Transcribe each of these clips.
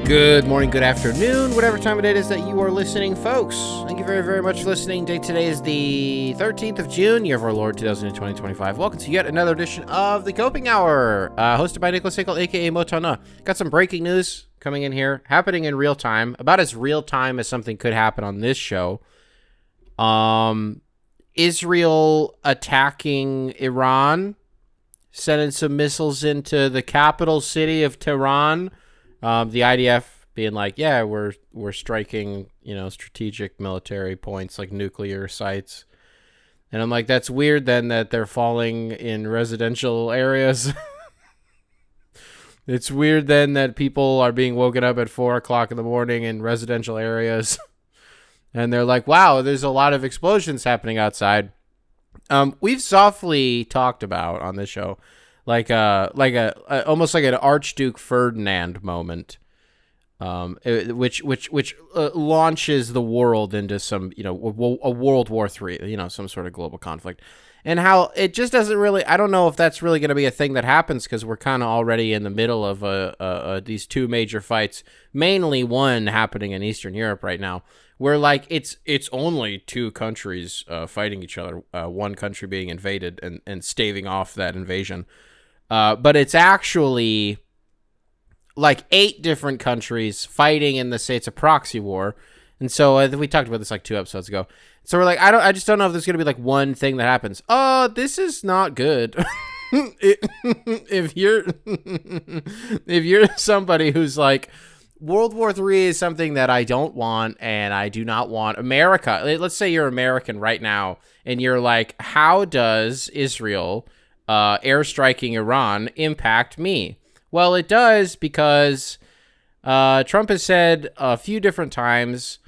Good morning, good afternoon, whatever time of day it is that you are listening, folks. Thank you very, very much for listening. Date today is the 13th of June, year of our Lord, 2025. Welcome to yet another edition of the Coping Hour, hosted by Nicholas Hickle, a.k.a. Motana. Got some breaking news coming in here, happening in real time, about as real time as something could happen on this show. Israel attacking Iran, sending some missiles into the capital city of Tehran. The IDF being like, yeah, we're striking, strategic military points like nuclear sites. And I'm like, that's weird then that they're falling in residential areas. It's weird then that people are being woken up at 4 o'clock in the morning in residential areas. And they're like, wow, there's a lot of explosions happening outside. We've softly talked about on this show, like almost like an Archduke Ferdinand moment, which launches the world into some, a World War III, some sort of global conflict, and how it just doesn't really. I don't know if that's really going to be a thing that happens because we're kind of already in the middle of these two major fights, mainly one happening in Eastern Europe right now, where like it's only two countries fighting each other, one country being invaded and staving off that invasion. But it's actually like 8 different countries fighting in the states of proxy war. And so we talked about this like 2 episodes ago. So we're like, I just don't know if there's going to be like one thing that happens. Oh, this is not good. If you're somebody who's like, World War III is something that I don't want, and I do not want America. Let's say you're American right now, and you're like, how does Israel airstriking Iran impact me? Well, it does, because Trump has said a few different times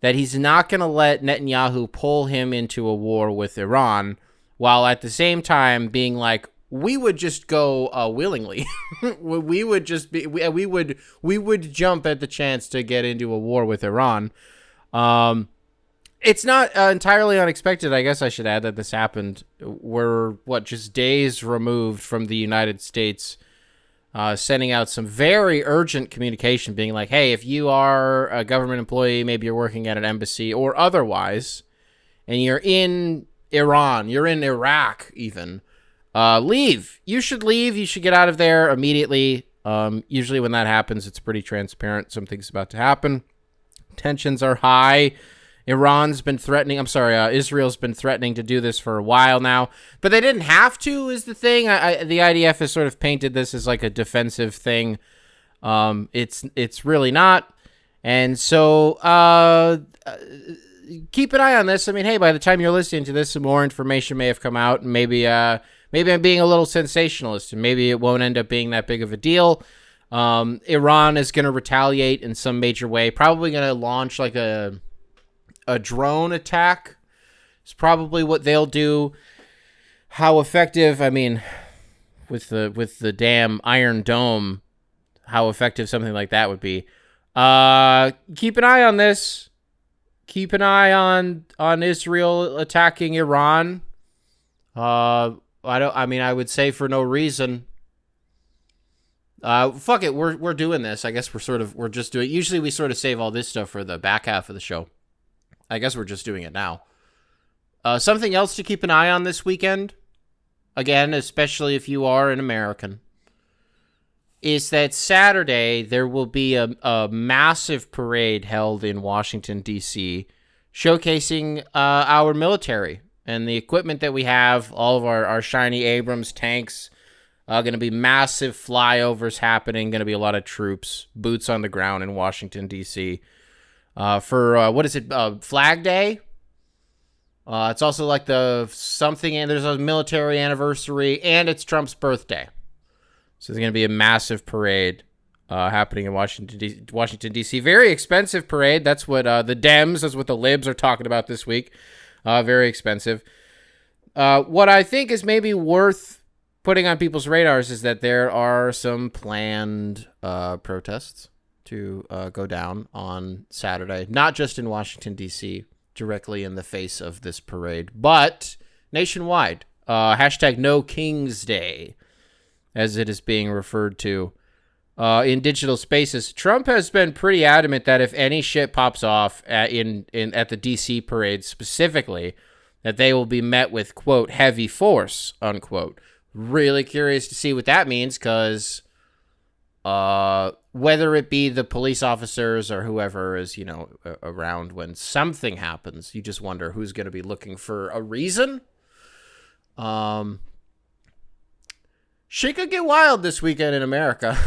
that he's not going to let Netanyahu pull him into a war with Iran, while at the same time being like, we would just go willingly. we would jump at the chance to get into a war with Iran. It's not entirely unexpected, I guess I should add, that this happened. We're, just days removed from the United States sending out some very urgent communication being like, hey, if you are a government employee, maybe you're working at an embassy or otherwise, and you're in Iran, you're in Iraq even, leave. You should leave. You should get out of there immediately. Usually when that happens, it's pretty transparent. Something's about to happen. Tensions are high. Israel's been threatening to do this for a while now, but they didn't have to, is the thing. The IDF has sort of painted this as like a defensive thing. It's really not. And so, keep an eye on this. I mean, hey, by the time you're listening to this, some more information may have come out, and maybe I'm being a little sensationalist, and maybe it won't end up being that big of a deal. Iran is going to retaliate in some major way, probably going to launch like a drone attack. It's probably what they'll do. How effective, I mean, with the damn Iron Dome, how effective something like that would be. Keep an eye on this. Keep an eye on Israel attacking Iran. I would say for no reason. Fuck it, we're doing this. I guess we're just doing. Usually we sort of save all this stuff for the back half of the show. I guess we're just doing it now. Something else to keep an eye on this weekend, again, especially if you are an American, is that Saturday there will be a massive parade held in Washington, D.C., showcasing our military and the equipment that we have, all of our shiny Abrams tanks. Going to be massive flyovers happening, going to be a lot of troops, boots on the ground in Washington, D.C., for, Flag Day? It's also like and there's a military anniversary, and it's Trump's birthday. So there's going to be a massive parade happening in Washington, D.C. Very expensive parade. That's what the Dems, that's what the libs are talking about this week. Very expensive. What I think is maybe worth putting on people's radars is that there are some planned protests to go down on Saturday, not just in Washington, D.C., directly in the face of this parade, but nationwide. Hashtag No King's Day, as it is being referred to. in digital spaces. Trump has been pretty adamant that if any shit pops off at the DC parade specifically, that they will be met with, quote, heavy force, unquote. Really curious to see what that means, because whether it be the police officers or whoever is, around when something happens, you just wonder who's going to be looking for a reason. Shit could get wild this weekend in America.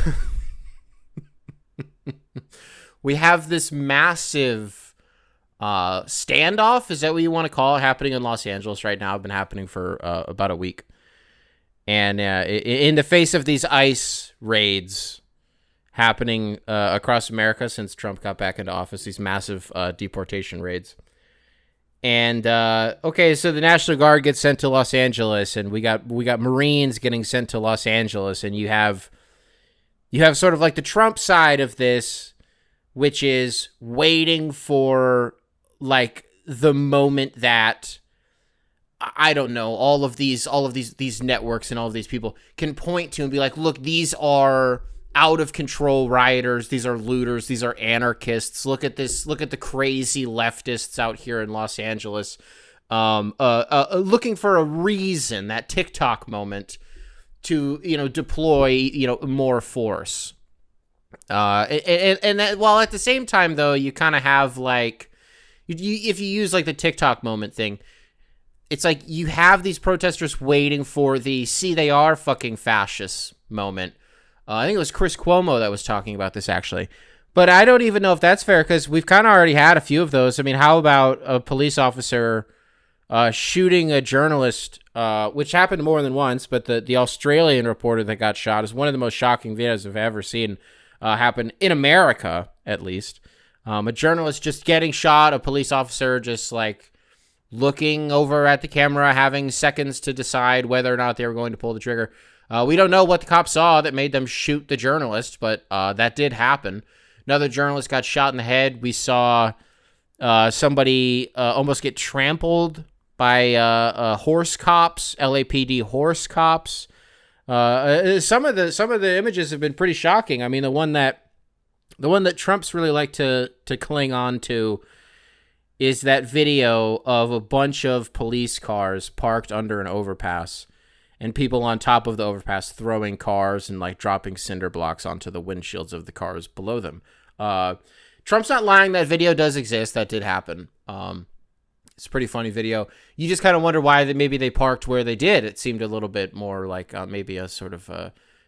We have this massive standoff, is that what you want to call it, happening in Los Angeles right now. It's been happening for about a week. And in the face of these ICE raids happening across America since Trump got back into office, these massive deportation raids. And okay, so the National Guard gets sent to Los Angeles, and we got Marines getting sent to Los Angeles, and you have sort of like the Trump side of this, which is waiting for like the moment that, I don't know, all of these networks and all of these people can point to and be like, look, these are out of control rioters, these are looters, these are anarchists. Look at this, look at the crazy leftists out here in Los Angeles, looking for a reason, that TikTok moment, to deploy more force. And that, while at the same time though, you kind of have like, if you use like the TikTok moment thing, it's like you have these protesters waiting for the "see, they are fucking fascists" moment. I think it was Chris Cuomo that was talking about this, actually. But I don't even know if that's fair, because we've kind of already had a few of those. I mean, how about a police officer shooting a journalist, which happened more than once, but the Australian reporter that got shot is one of the most shocking videos I've ever seen happen in America, at least. A journalist just getting shot, a police officer just like looking over at the camera, having seconds to decide whether or not they were going to pull the trigger. We don't know what the cops saw that made them shoot the journalist, but that did happen. Another journalist got shot in the head. We saw somebody almost get trampled by horse cops, LAPD horse cops. Some of the images have been pretty shocking. I mean, the one that Trump's really like to cling on to is that video of a bunch of police cars parked under an overpass and people on top of the overpass throwing cars and like dropping cinder blocks onto the windshields of the cars below them. Trump's not lying. That video does exist. That did happen. It's a pretty funny video. You just kind of wonder why maybe they parked where they did. It seemed a little bit more like maybe a sort of,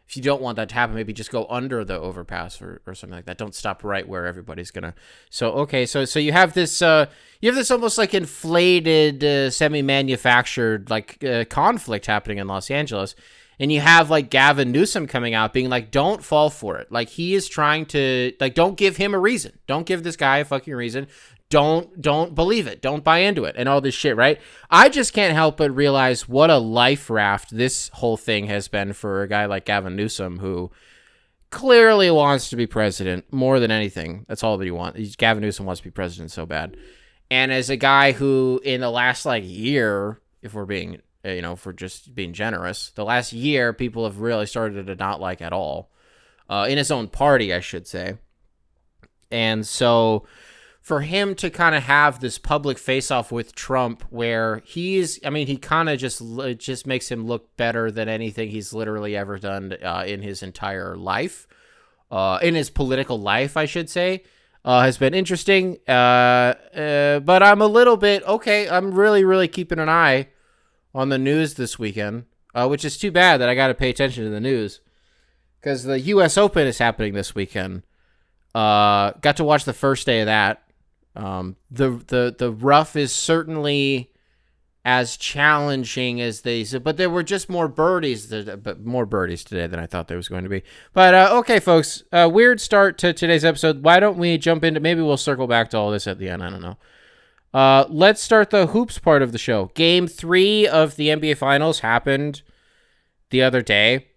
if you don't want that to happen, maybe just go under the overpass or something like that. Don't stop right where everybody's gonna. So okay, so you have this almost like inflated, semi-manufactured like conflict happening in Los Angeles, and you have like Gavin Newsom coming out being like, don't fall for it. Like, he is trying to, like, don't give him a reason. Don't give this guy a fucking reason. Don't believe it. Don't buy into it and all this shit, right? I just can't help but realize what a life raft this whole thing has been for a guy like Gavin Newsom, who clearly wants to be president more than anything. That's all that he wants. Gavin Newsom wants to be president so bad. And as a guy who in the last like year, if we're being, for just being generous, the last year, people have really started to not like at all, in his own party, I should say. And so for him to kind of have this public face-off with Trump where he kind of just makes him look better than anything he's literally ever done in his entire life, in his political life, I should say, has been interesting. But I'm a little bit, okay, I'm really, really keeping an eye on the news this weekend, which is too bad that I got to pay attention to the news, because the U.S. Open is happening this weekend. Got to watch the first day of that. The rough is certainly as challenging as they said, but there were just more birdies today than I thought there was going to be. But okay, folks, weird start to today's episode. Why don't we jump into, maybe we'll circle back to all this at the end. I don't know. Let's start the hoops part of the show. Game 3 of the NBA Finals happened the other day.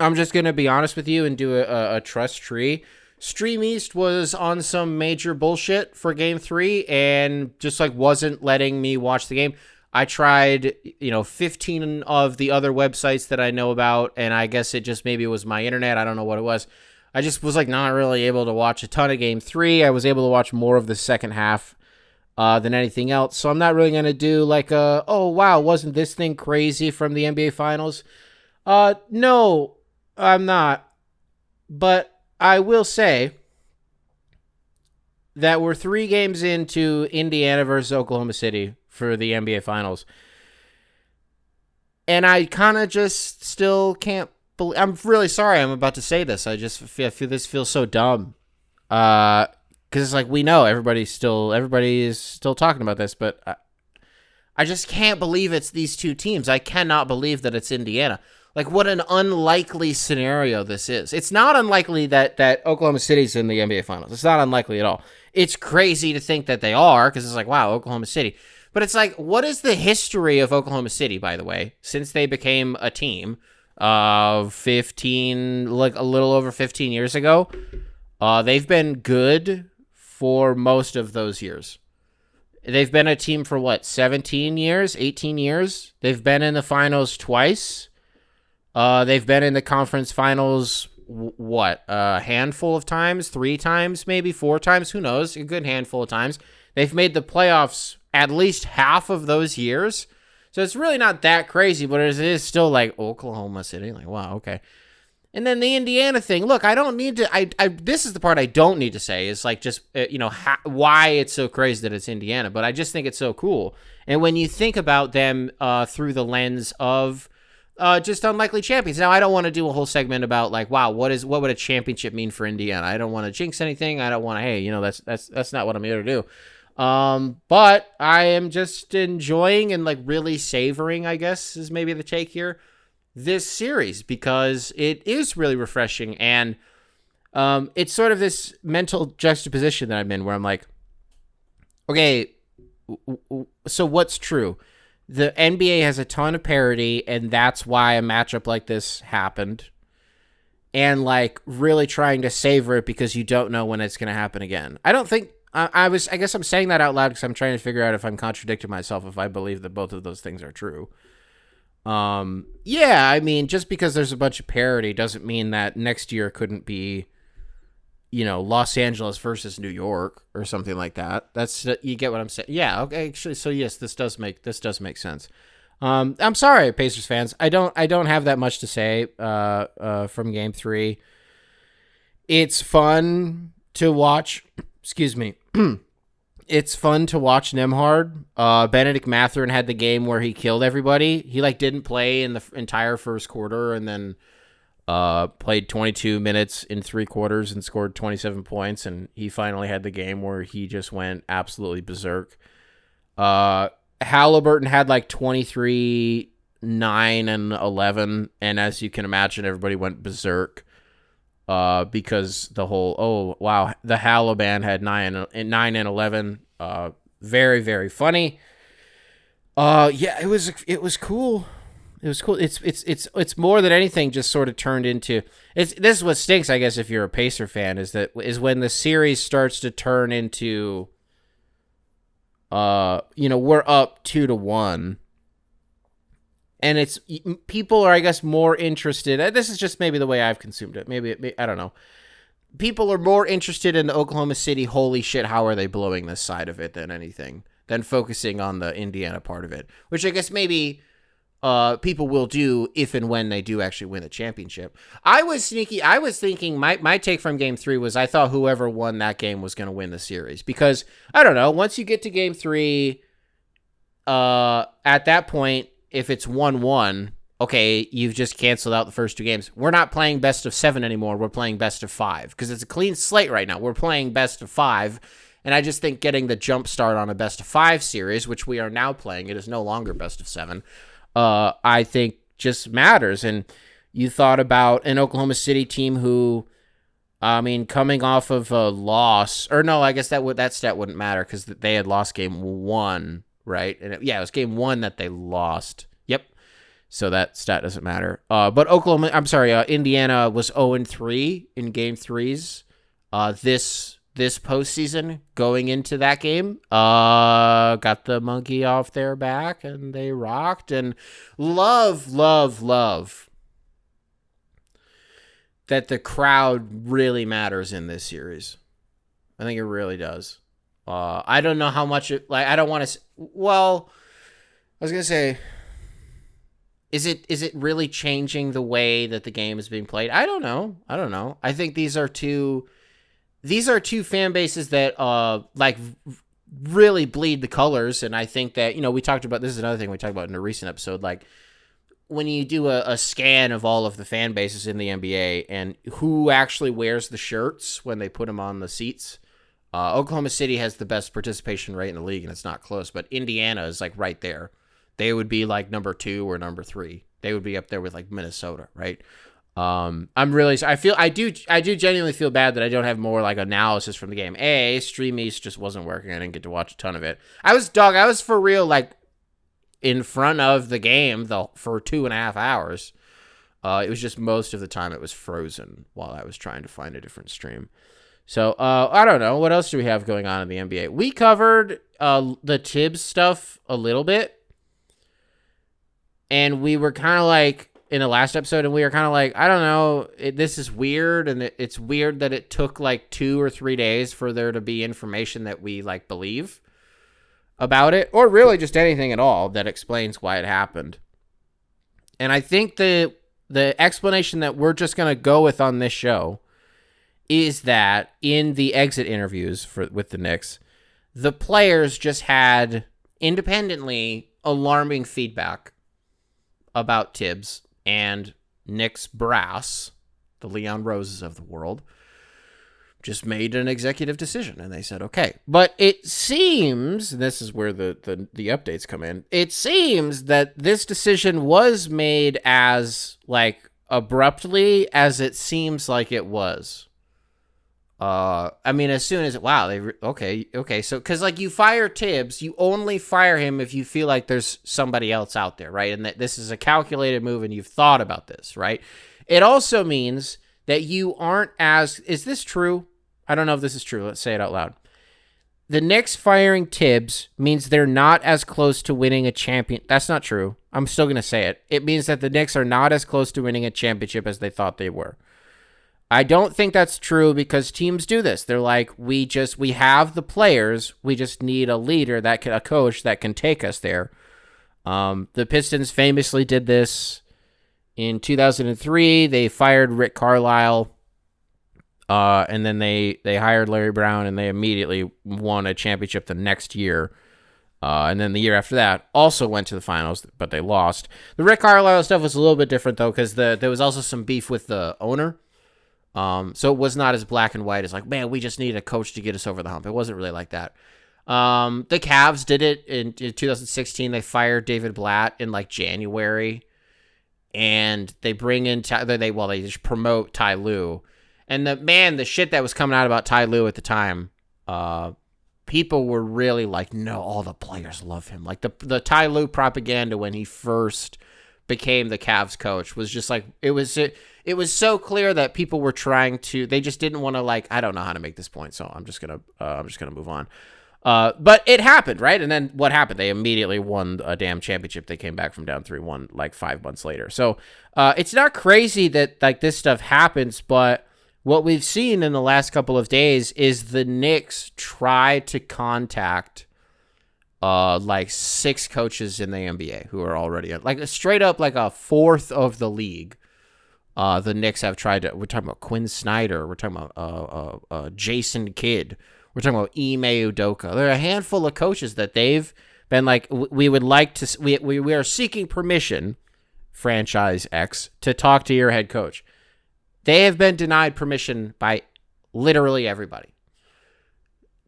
I'm just going to be honest with you and do a trust tree. Stream East was on some major bullshit for Game 3 and just like wasn't letting me watch the game. I tried, 15 of the other websites that I know about, and I guess it just maybe it was my internet. I don't know what it was. I just was like not really able to watch a ton of game 3. I was able to watch more of the second half than anything else. So I'm not really going to do like oh, wow, wasn't this thing crazy from the NBA Finals? No, I'm not. But I will say that we're 3 games into Indiana versus Oklahoma City for the NBA Finals. And I kind of just still can't believe... I'm really sorry I'm about to say this. I feel this feels so dumb. Because it's like, we know everybody is still talking about this, but I just can't believe it's these 2 teams. I cannot believe that it's Indiana. Like, what an unlikely scenario this is. It's not unlikely that Oklahoma City's in the NBA Finals. It's not unlikely at all. It's crazy to think that they are, because it's like, wow, Oklahoma City. But it's like, what is the history of Oklahoma City, by the way, since they became a team of 15, like a little over 15 years ago? They've been good for most of those years. They've been a team for, 17 years, 18 years? They've been in the finals twice. They've been in the conference finals, a handful of times, 3 times, maybe 4 times, who knows, a good handful of times. They've made the playoffs at least half of those years. So it's really not that crazy, but it is still like Oklahoma City. Like, wow, okay. And then the Indiana thing. Look, I don't need to, this is the part I don't need to say is like just, why it's so crazy that it's Indiana. But I just think it's so cool. And when you think about them through the lens of just unlikely champions. Now, I don't want to do a whole segment about like, wow, what would a championship mean for Indiana? I don't want to jinx anything. I don't want to, hey, that's not what I'm here to do. But I am just enjoying and like really savoring, I guess, is maybe the take here, this series, because it is really refreshing. And it's sort of this mental juxtaposition that I'm in where I'm like, okay, so what's true? The NBA has a ton of parity, and that's why a matchup like this happened. And like really trying to savor it because you don't know when it's going to happen again. I don't think I guess I'm saying that out loud because I'm trying to figure out if I'm contradicting myself, if I believe that both of those things are true. Yeah, I mean, just because there's a bunch of parity doesn't mean that next year couldn't be, Los Angeles versus New York or something like that. That's, you get what I'm saying? Yeah. Okay. Actually, so yes, this does make sense. I'm sorry, Pacers fans. I don't have that much to say, from game 3. It's fun to watch. Excuse me. It's fun to watch Nembhard. Benedict Mathurin had the game where he killed everybody. He didn't play in the entire first quarter and then played 22 minutes in 3 quarters and scored 27 points. And he finally had the game where he just went absolutely berserk. Halliburton had 23, 9, and 11. And as you can imagine, everybody went berserk. Because the whole, the Halliburton had 9 and 11. Very, very funny. Yeah, it was cool. It was cool. It's more than anything just sort of turned into, this is what stinks, I guess, if you're a Pacer fan, is when the series starts to turn into, we're up 2-1. And it's, people are, I guess, more interested. This is just maybe the way I've consumed it. Maybe I don't know. People are more interested in the Oklahoma City, holy shit, how are they blowing this side of it than focusing on the Indiana part of it. Which I guess maybe people will do if and when they do actually win the championship. I was sneaky. I was thinking my take from game 3 was I thought whoever won that game was going to win the series. Because, I don't know, once you get to game 3, at that point, if it's 1-1, okay, you've just canceled out the first 2 games. We're not playing best of 7 anymore. We're playing best of 5 because it's a clean slate right now. We're playing best of 5, and I just think getting the jump start on a best of 5 series, which we are now playing, it is no longer best of 7, I think just matters. And you thought about an Oklahoma City team who, I mean, coming off of a loss, or no, I guess that stat wouldn't matter because they had lost game 1. Right? And it was game 1 that they lost. Yep. So that stat doesn't matter. But Indiana was 0-3 in game 3s. This postseason going into that game. Got the monkey off their back and they rocked. And love that the crowd really matters in this series. I think it really does. I don't know how much I don't want to. Well, I was gonna say, is it really changing the way that the game is being played? I don't know. I think these are two fan bases that really bleed the colors, and I think that we talked about this is another thing we talked about in a recent episode, like when you do a scan of all of the fan bases in the NBA and who actually wears the shirts when they put them on the seats. Oklahoma City has the best participation rate in the league, and it's not close, but Indiana is like right there. They would be like number 2 or number 3. They would be up there with like Minnesota, right? I do genuinely feel bad that I don't have more like analysis from the game. Stream East just wasn't working. I didn't get to watch a ton of it. I was for real like in front of the game though for 2.5 hours. It was just most of the time it was frozen while I was trying to find a different stream. So, I don't know. What else do we have going on in the NBA? We covered the Tibbs stuff a little bit. And we were kind of like, in the last episode, and we were kind of like, I don't know, this is weird. And it's weird that it took like 2 or 3 days for there to be information that we like believe about it. Or really just anything at all that explains why it happened. And I think the explanation that we're just going to go with on this show is that in the exit interviews with the Knicks, the players just had independently alarming feedback about Tibbs, and Knicks brass, the Leon Roses of the world, just made an executive decision, and they said, okay. But it seems, this is where the updates come in, it seems that this decision was made as, like, abruptly as it seems like it was. I mean, as soon as okay. So, because like you fire Tibbs, you only fire him if you feel like there's somebody else out there, right? And that this is a calculated move, and you've thought about this, right? It also means that you aren't as. Is this true? I don't know if this is true. Let's say it out loud. The Knicks firing Tibbs means they're not as close to winning a champion. That's not true. I'm still gonna say it. It means that the Knicks are not as close to winning a championship as they thought they were. I don't think that's true because teams do this. They're like, we have the players. We just need a leader a coach that can take us there. The Pistons famously did this in 2003. They fired Rick Carlisle, and then they hired Larry Brown, and they immediately won a championship the next year. And then the year after that also went to the finals, but they lost. The Rick Carlisle stuff was a little bit different though, because there was also some beef with the owner. So it was not as black and white as like, man, we just need a coach to get us over the hump. It wasn't really like that. The Cavs did it in 2016. They fired David Blatt in like January, and they bring in they just promote Ty Lue. And the shit that was coming out about Ty Lue at the time, people were really like, no, all the players love him. Like the Ty Lue propaganda when he first became the Cavs coach was just like, it was so clear that people were they just didn't want to like, I don't know how to make this point, so I'm just gonna move on. But it happened, right? And then what happened? They immediately won a damn championship. They came back from down 3-1 like 5 months later. So it's not crazy that like this stuff happens, but what we've seen in the last couple of days is the Knicks try to contact like 6 coaches in the NBA who are already like straight up like a fourth of the league. The Knicks have tried to. We're talking about Quinn Snyder. We're talking about Jason Kidd. We're talking about Ime Udoka. There are a handful of coaches that they've been like, we would like to. We are seeking permission, franchise X, to talk to your head coach. They have been denied permission by literally everybody.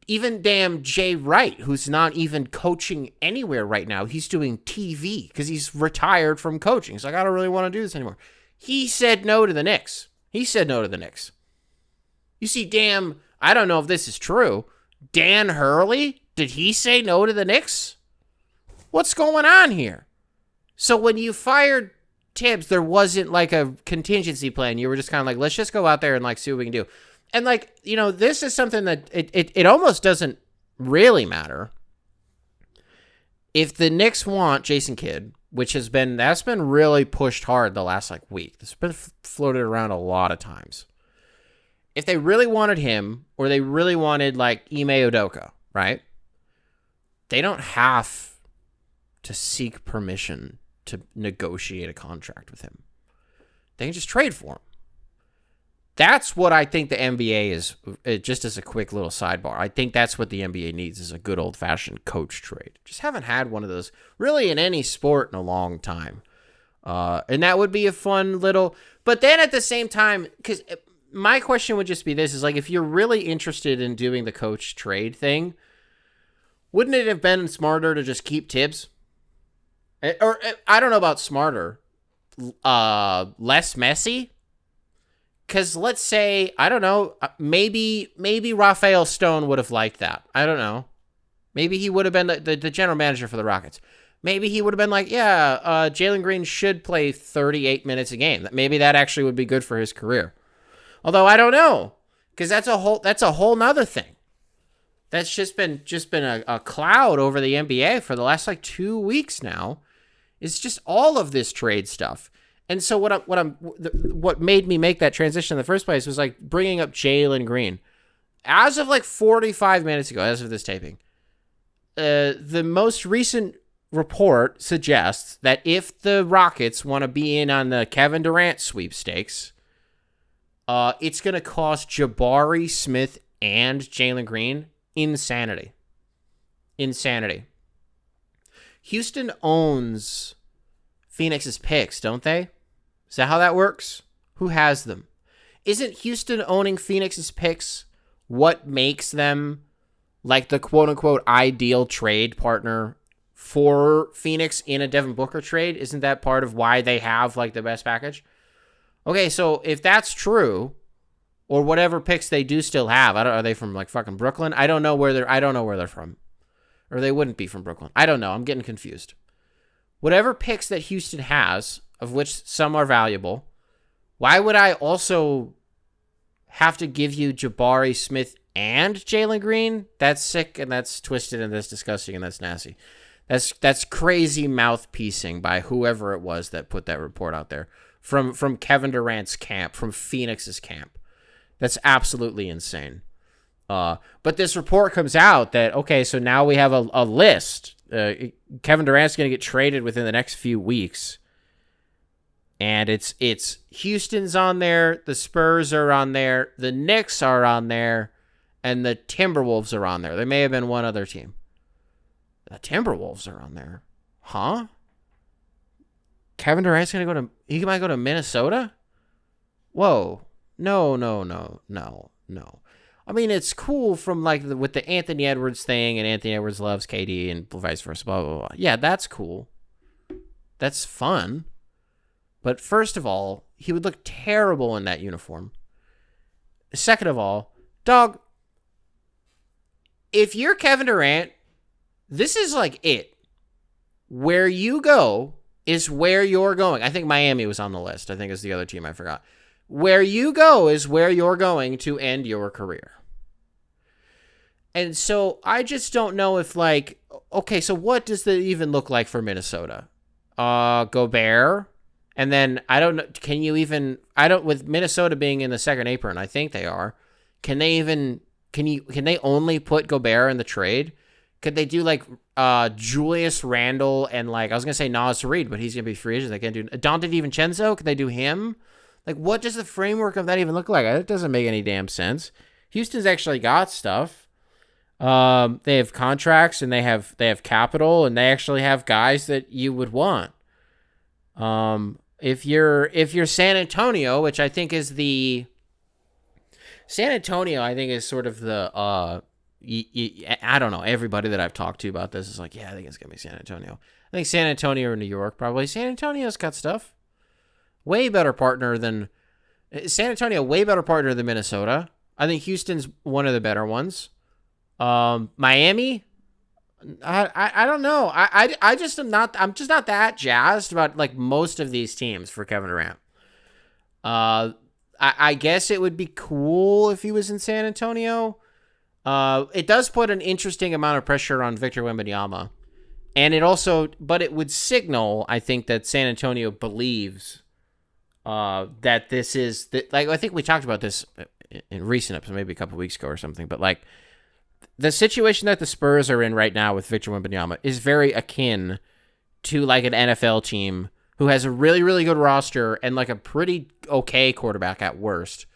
Even damn Jay Wright, who's not even coaching anywhere right now. He's doing TV because he's retired from coaching. He's like, I don't really want to do this anymore. He said no to the Knicks. You see, damn, I don't know if this is true. Dan Hurley, did he say no to the Knicks? What's going on here? So when you fired Tibbs, there wasn't like a contingency plan. You were just kind of like, let's just go out there and like see what we can do. And like, this is something that it almost doesn't really matter. If the Knicks want Jason Kidd, that's been really pushed hard the last like week. It's been floated around a lot of times. If they really wanted him, or they really wanted like Ime Udoka, right? They don't have to seek permission to negotiate a contract with him. They can just trade for him. That's what I think the NBA is, just as a quick little sidebar. I think that's what the NBA needs, is a good old-fashioned coach trade. Just haven't had one of those really in any sport in a long time. And that would be a fun little... But then at the same time, because my question would just be this, is like, if you're really interested in doing the coach trade thing, wouldn't it have been smarter to just keep Tibbs? Or, I don't know about smarter. Less messy? Because let's say, I don't know, maybe Raphael Stone would have liked that. I don't know. Maybe he would have been the general manager for the Rockets. Maybe he would have been like, yeah, Jalen Green should play 38 minutes a game. Maybe that actually would be good for his career. Although I don't know, because that's a whole nother thing. That's just been a cloud over the NBA for the last like 2 weeks now. It's just all of this trade stuff. And so what made me make that transition in the first place was like bringing up Jalen Green. As of like 45 minutes ago, as of this taping, the most recent report suggests that if the Rockets want to be in on the Kevin Durant sweepstakes, it's going to cost Jabari Smith and Jalen Green insanity. Houston owns Phoenix's picks, don't they? Is that how that works? Who has them? Isn't Houston owning Phoenix's picks what makes them like the quote-unquote ideal trade partner for Phoenix in a Devin Booker trade? Isn't that part of why they have like the best package? Okay, so if that's true, or whatever picks they do still have, are they from like fucking Brooklyn? I don't know where they're from. Or they wouldn't be from Brooklyn. I don't know. I'm getting confused. Whatever picks that Houston has, of which some are valuable, why would I also have to give you Jabari Smith and Jalen Green? That's sick, and that's twisted, and that's disgusting, and that's nasty. That's crazy mouthpiecing by whoever it was that put that report out there from Kevin Durant's camp, from Phoenix's camp. That's absolutely insane. But this report comes out that, okay, so now we have a list. Kevin Durant's going to get traded within the next few weeks. And it's Houston's on there, the Spurs are on there, the Knicks are on there, and the Timberwolves are on there. There may have been one other team. The Timberwolves are on there. Huh? Kevin Durant's going to he might go to Minnesota? Whoa. No. I mean, it's cool from like with the Anthony Edwards thing, and Anthony Edwards loves KD and vice versa, blah, blah, blah. Yeah, that's cool. That's fun. But first of all, he would look terrible in that uniform. Second of all, dog, if you're Kevin Durant, this is like it. Where you go is where you're going. I think Miami was on the list. I think it's the other team I forgot. Where you go is where you're going to end your career. And so I just don't know if like, okay, so what does that even look like for Minnesota? Gobert. And then I don't know, with Minnesota being in the second apron, I think they are. Can they only put Gobert in the trade? Could they do like Julius Randle and like, I was going to say Naz Reid, but he's going to be free agent. They can't do Dante DiVincenzo. Could they do him? Like, what does the framework of that even look like? It doesn't make any damn sense. Houston's actually got stuff. They have contracts and they have capital, and they actually have guys that you would want. If you're San Antonio, which I think is San Antonio, I think is sort of the I don't know. Everybody that I've talked to about this is like, yeah, I think it's gonna be San Antonio. I think San Antonio or New York probably. San Antonio's got stuff. Way better partner than Minnesota. I think Houston's one of the better ones. Miami, I don't know. I'm just not that jazzed about like most of these teams for Kevin Durant. I guess it would be cool if he was in San Antonio. It does put an interesting amount of pressure on Victor Wembanyama. And but it would signal, I think, that San Antonio believes that this is, like, I think we talked about this in recent episodes, maybe a couple weeks ago or something, but like the situation that the Spurs are in right now with Victor Wembanyama is very akin to like an NFL team who has a really, really good roster and like a pretty okay quarterback at worst,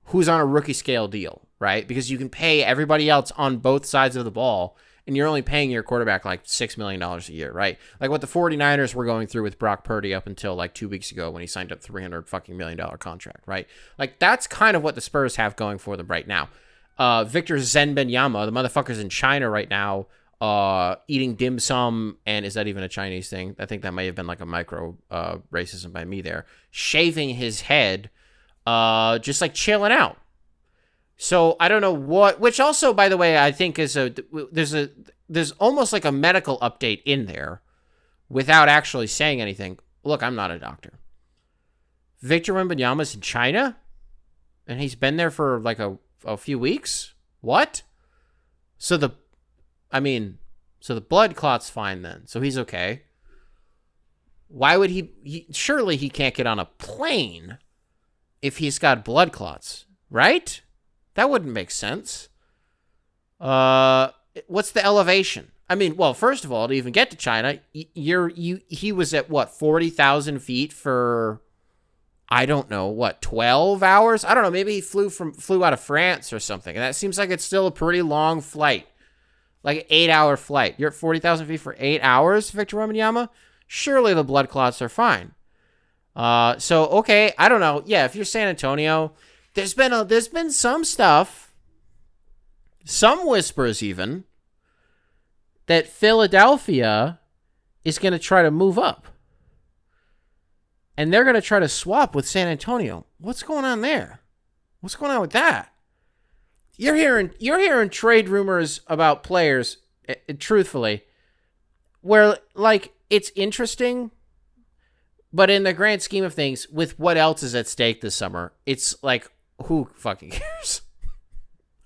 who's on a rookie scale deal, right? Because you can pay everybody else on both sides of the ball, and you're only paying your quarterback like $6 million a year, right? Like what the 49ers were going through with Brock Purdy up until like 2 weeks ago when he signed a $300 million contract, right? Like that's kind of what the Spurs have going for them right now. Victor Wembanyama, the motherfucker's in China right now, eating dim sum, and is that even a Chinese thing? I think that may have been like a micro racism by me there. Shaving his head, just like chilling out. So I don't know which also, by the way, I think is there's almost like a medical update in there without actually saying anything. Look, I'm not a doctor. Victor Wembanyama's in China, and he's been there for like a few weeks. What? So the blood clot's fine then. So he's okay. Why would he surely he can't get on a plane if he's got blood clots, right? That wouldn't make sense. What's the elevation? I mean, well, first of all, to even get to China, he was at what, 40,000 feet for, I don't know, what, 12 hours? I don't know. Maybe he flew out of France or something. And that seems like it's still a pretty long flight, like an 8-hour flight. You're at 40,000 feet for 8 hours, Victor Wembanyama? Surely the blood clots are fine. So okay, I don't know. Yeah, if you're San Antonio, there's been some stuff, some whispers even, that Philadelphia is going to try to move up. And they're going to try to swap with San Antonio. What's going on there? What's going on with that? You're hearing trade rumors about players, truthfully, where like it's interesting, but in the grand scheme of things, with what else is at stake this summer, it's like, who fucking cares?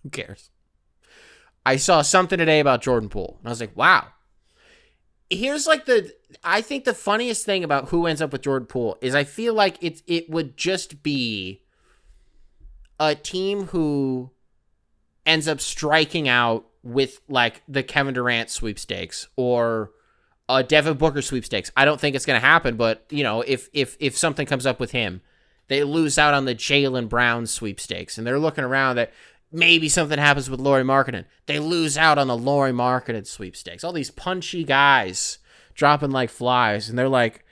Who cares? I saw something today about Jordan Poole, and I was like, wow. Here's like I think the funniest thing about who ends up with Jordan Poole is I feel like it would just be a team who ends up striking out with like the Kevin Durant sweepstakes or a Devin Booker sweepstakes. I don't think it's going to happen, but you know, if something comes up with him, they lose out on the Jaylen Brown sweepstakes, and they're looking around that maybe something happens with Lauri Markkanen. They lose out on the Lauri Markkanen sweepstakes. All these punchy guys dropping like flies, and they're like,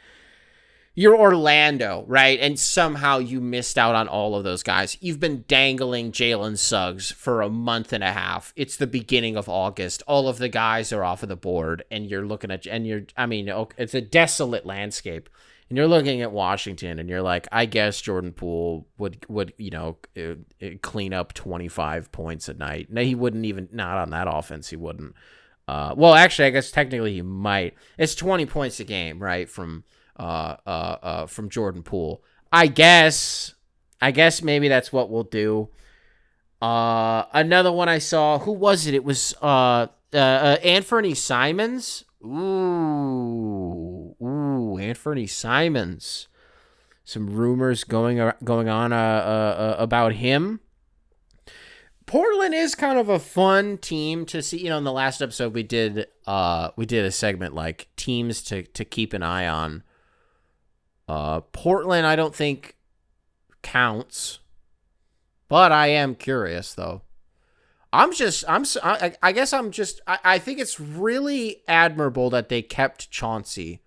you're Orlando, right? And somehow you missed out on all of those guys. You've been dangling Jalen Suggs for a month and a half. It's the beginning of August. All of the guys are off of the board, and you're looking at, it's a desolate landscape. And you're looking at Washington, and you're like, I guess Jordan Poole would clean up 25 points a night. No, he wouldn't even, not on that offense, he wouldn't. Well, actually, I guess technically he might. It's 20 points a game, right, from Jordan Poole. I guess maybe that's what we'll do. Another one I saw, who was it? It was Anthony Simons. Ooh, Anthony Simons. Some rumors going on about him. Portland is kind of a fun team to see. You know, in the last episode we did a segment like teams to keep an eye on. Portland, I don't think counts, but I am curious though. I think it's really admirable that they kept Chauncey,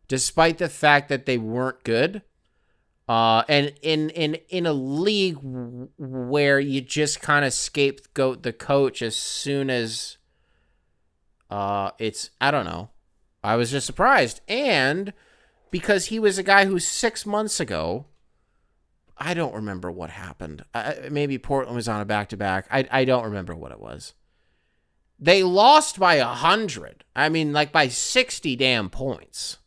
despite the fact that they weren't good. And in a league where you just kind of scapegoat the coach as soon as it's, I don't know. I was just surprised. And because he was a guy who 6 months ago, I don't remember what happened. Maybe Portland was on a back-to-back. I don't remember what it was. They lost by 100. I mean, like by 60 damn points.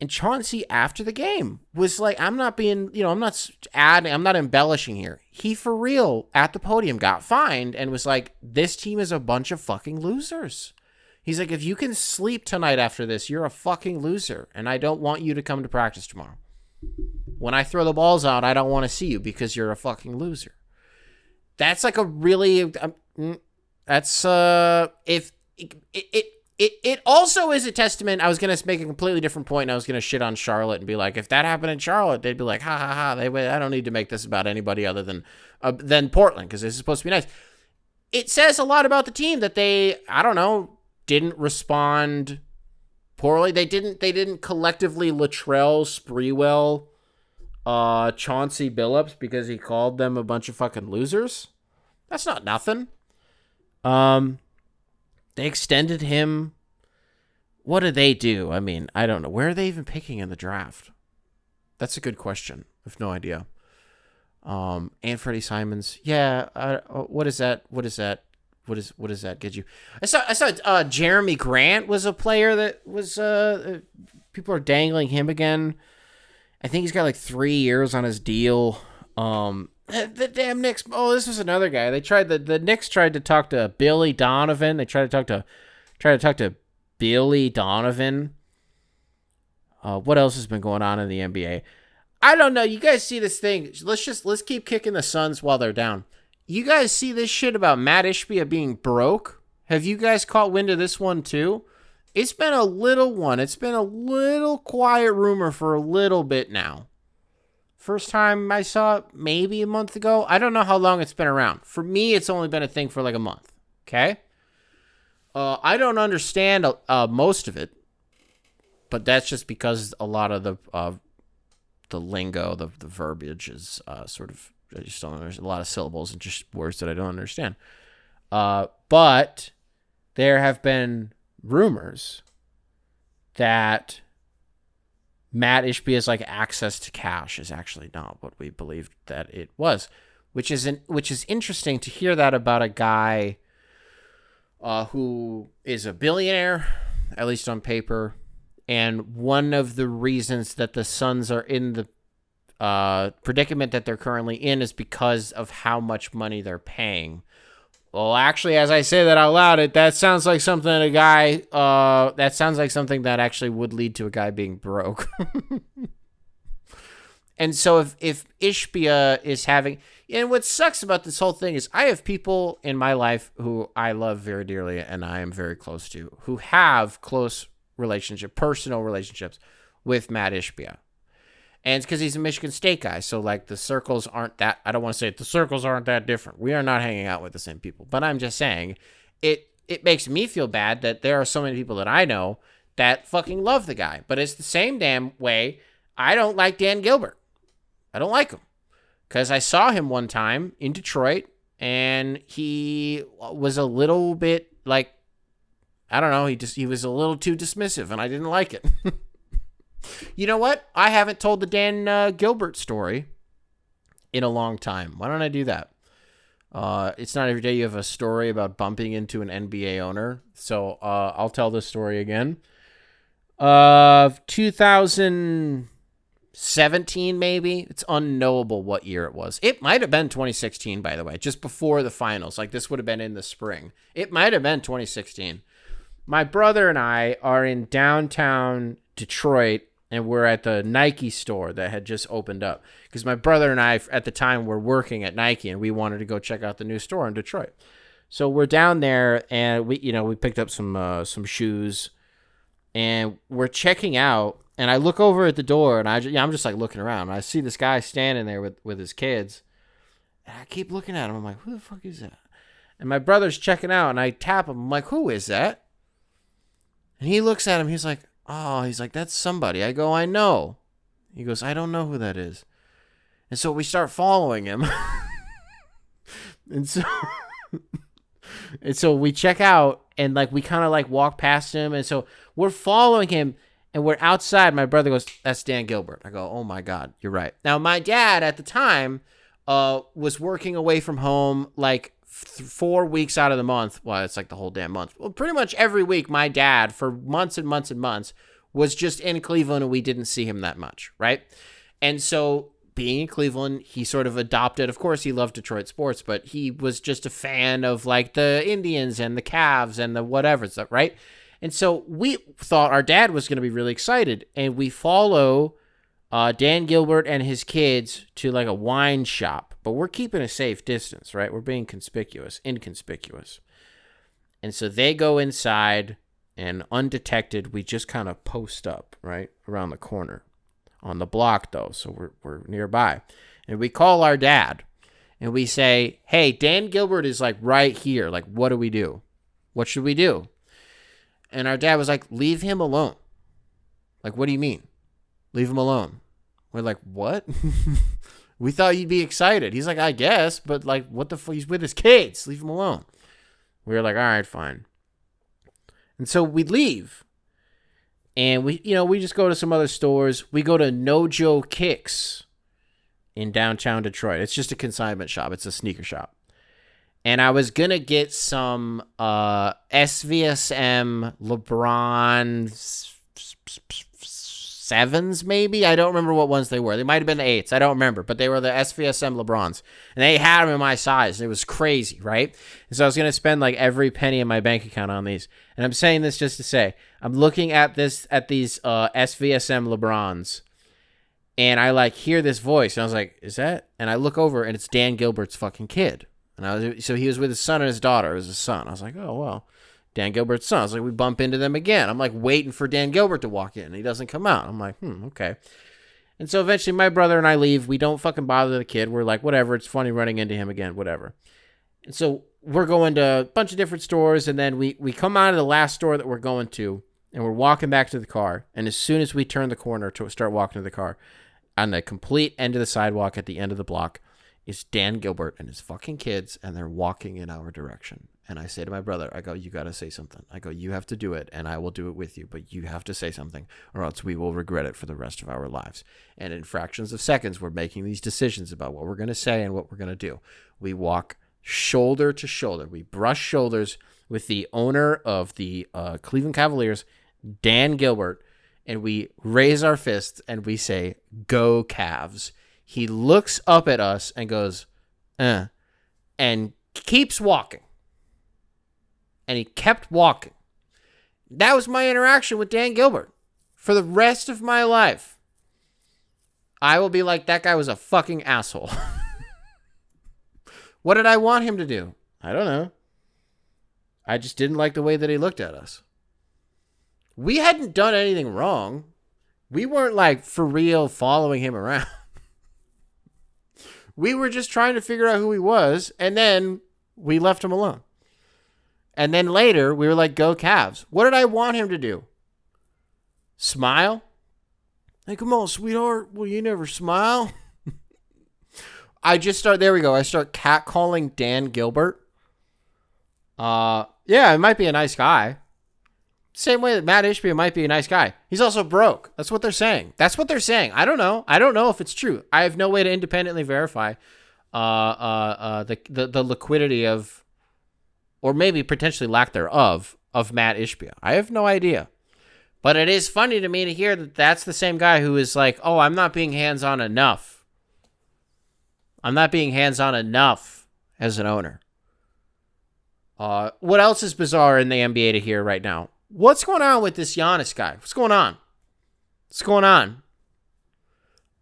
And Chauncey, after the game, was like, I'm not embellishing here. He, for real, at the podium, got fined and was like, this team is a bunch of fucking losers. He's like, if you can sleep tonight after this, you're a fucking loser, and I don't want you to come to practice tomorrow. When I throw the balls out, I don't want to see you because you're a fucking loser. That's like a really, that's, if, it also is a testament. I was going to make a completely different point, and I was going to shit on Charlotte and be like, if that happened in Charlotte, they'd be like, ha ha ha, I don't need to make this about anybody other than Portland, because this is supposed to be nice. It says a lot about the team that they, I don't know, didn't respond poorly. They didn't collectively Latrell Sprewell Chauncey Billups because he called them a bunch of fucking losers. That's not nothing. They extended him. What did they do? I mean, I don't know. Where are they even picking in the draft? That's a good question. I have no idea. And Freddie Simons. Yeah. What is that? What does that get you? I saw Jeremy Grant was a player that was, people are dangling him again. I think he's got like 3 years on his deal. The damn Knicks. Oh, this was another guy. They tried the Knicks tried to talk to Billy Donovan. They tried to talk to Billy Donovan. What else has been going on in the NBA? I don't know. You guys see this thing? Let's keep kicking the Suns while they're down. You guys see this shit about Matt Ishbia being broke? Have you guys caught wind of this one too? It's been a little one. It's been a little quiet rumor for a little bit now. First time I saw it maybe a month ago. I don't know how long it's been around. For me, it's only been a thing for like a month. Okay? I don't understand most of it, but that's just because a lot of the lingo, the verbiage is sort of, I just don't understand. A lot of syllables and just words that I don't understand. But there have been rumors that Matt Ishbia's like access to cash is actually not what we believed that it was, which is interesting to hear that about a guy who is a billionaire, at least on paper. And one of the reasons that the Suns are in the predicament that they're currently in is because of how much money they're paying. Well, actually, as I say that out loud, that sounds like something that sounds like something that actually would lead to a guy being broke. And so if Ishbia is having, and what sucks about this whole thing is I have people in my life who I love very dearly and I am very close to, who have close personal relationships with Matt Ishbia. And it's because he's a Michigan State guy. So, like, the circles aren't that, I don't want to say it, the circles aren't that different. We are not hanging out with the same people. But I'm just saying, it makes me feel bad that there are so many people that I know that fucking love the guy. But it's the same damn way I don't like Dan Gilbert. I don't like him. Because I saw him one time in Detroit, and he was a little bit, like, I don't know, he was a little too dismissive, and I didn't like it. You know what? I haven't told the Dan Gilbert story in a long time. Why don't I do that? It's not every day you have a story about bumping into an NBA owner. So I'll tell this story again. 2017, maybe. It's unknowable what year it was. It might have been 2016, by the way, just before the finals. Like, this would have been in the spring. It might have been 2016. My brother and I are in downtown Detroit, and we're at the Nike store that had just opened up. Because my brother and I, at the time, were working at Nike, and we wanted to go check out the new store in Detroit. So we're down there, and we picked up some shoes, and we're checking out. And I look over at the door, and I'm just like looking around. And I see this guy standing there with his kids, and I keep looking at him. I'm like, who the fuck is that? And my brother's checking out, and I tap him. I'm like, who is that? And he looks at him. He's like, that's somebody. I go, I know. He goes, I don't know who that is. And so we start following him. and so we check out, and like we kind of like walk past him. And so we're following him, and we're outside. My brother goes, that's Dan Gilbert. I go, oh my God, you're right. Now, my dad at the time was working away from home like 4 weeks out of the month. Well, it's like the whole damn month. Well, pretty much every week, my dad, for months and months and months, was just in Cleveland, and we didn't see him that much, right? And so being in Cleveland, he sort of adopted, of course, he loved Detroit sports, but he was just a fan of like the Indians and the Cavs and the whatever stuff, right? And so we thought our dad was going to be really excited, and we follow Dan Gilbert and his kids to like a wine shop, but we're keeping a safe distance, right? We're being inconspicuous. And so they go inside, and undetected, we just kind of post up, right, around the corner. On the block, though, so we're nearby. And we call our dad, and we say, hey, Dan Gilbert is, like, right here. Like, what do we do? What should we do? And our dad was like, leave him alone. Like, what do you mean? Leave him alone. We're like, what? We thought you'd be excited. He's like, I guess, but, like, what the fuck? He's with his kids. Leave him alone. We were like, all right, fine. And so we leave. And we just go to some other stores. We go to No Joe Kicks in downtown Detroit. It's just a consignment shop. It's a sneaker shop. And I was going to get some SVSM LeBron 7s, maybe? I don't remember what ones they were. They might have been the 8s. I don't remember. But they were the SVSM LeBrons. And they had them in my size. It was crazy, right? And so I was going to spend like every penny in my bank account on these. And I'm saying this just to say, I'm looking at these SVSM LeBrons. And I like hear this voice. And I was like, is that? And I look over and it's Dan Gilbert's fucking kid. And so he was with his son and his daughter. It was his son. I was like, oh, well. Dan Gilbert's son. I was like, we bump into them again. I'm like waiting for Dan Gilbert to walk in. And he doesn't come out. I'm like, okay. And so eventually my brother and I leave. We don't fucking bother the kid. We're like, whatever. It's funny running into him again. Whatever. And so we're going to a bunch of different stores. And then we come out of the last store that we're going to. And we're walking back to the car. And as soon as we turn the corner to start walking to the car, on the complete end of the sidewalk at the end of the block is Dan Gilbert and his fucking kids. And they're walking in our direction. And I say to my brother, I go, you got to say something. I go, you have to do it, and I will do it with you. But you have to say something, or else we will regret it for the rest of our lives. And in fractions of seconds, we're making these decisions about what we're going to say and what we're going to do. We walk shoulder to shoulder. We brush shoulders with the owner of the Cleveland Cavaliers, Dan Gilbert, and we raise our fists, and we say, go Cavs. He looks up at us and goes, and keeps walking. And he kept walking. That was my interaction with Dan Gilbert. For the rest of my life, I will be like, that guy was a fucking asshole. What did I want him to do? I don't know. I just didn't like the way that he looked at us. We hadn't done anything wrong. We weren't like for real following him around. We were just trying to figure out who he was, and then we left him alone. And then later, we were like, go Cavs. What did I want him to do? Smile? Hey, come on, sweetheart. Will you never smile? There we go. I start catcalling Dan Gilbert. Yeah, it might be a nice guy. Same way that Matt Ishbia might be a nice guy. He's also broke. That's what they're saying. I don't know. I don't know if it's true. I have no way to independently verify the liquidity of, or maybe potentially lack thereof, of Matt Ishbia. I have no idea. But it is funny to me to hear that that's the same guy who is like, oh, I'm not being hands-on enough. I'm not being hands-on enough as an owner. What else is bizarre in the NBA to hear right now? What's going on with this Giannis guy? What's going on?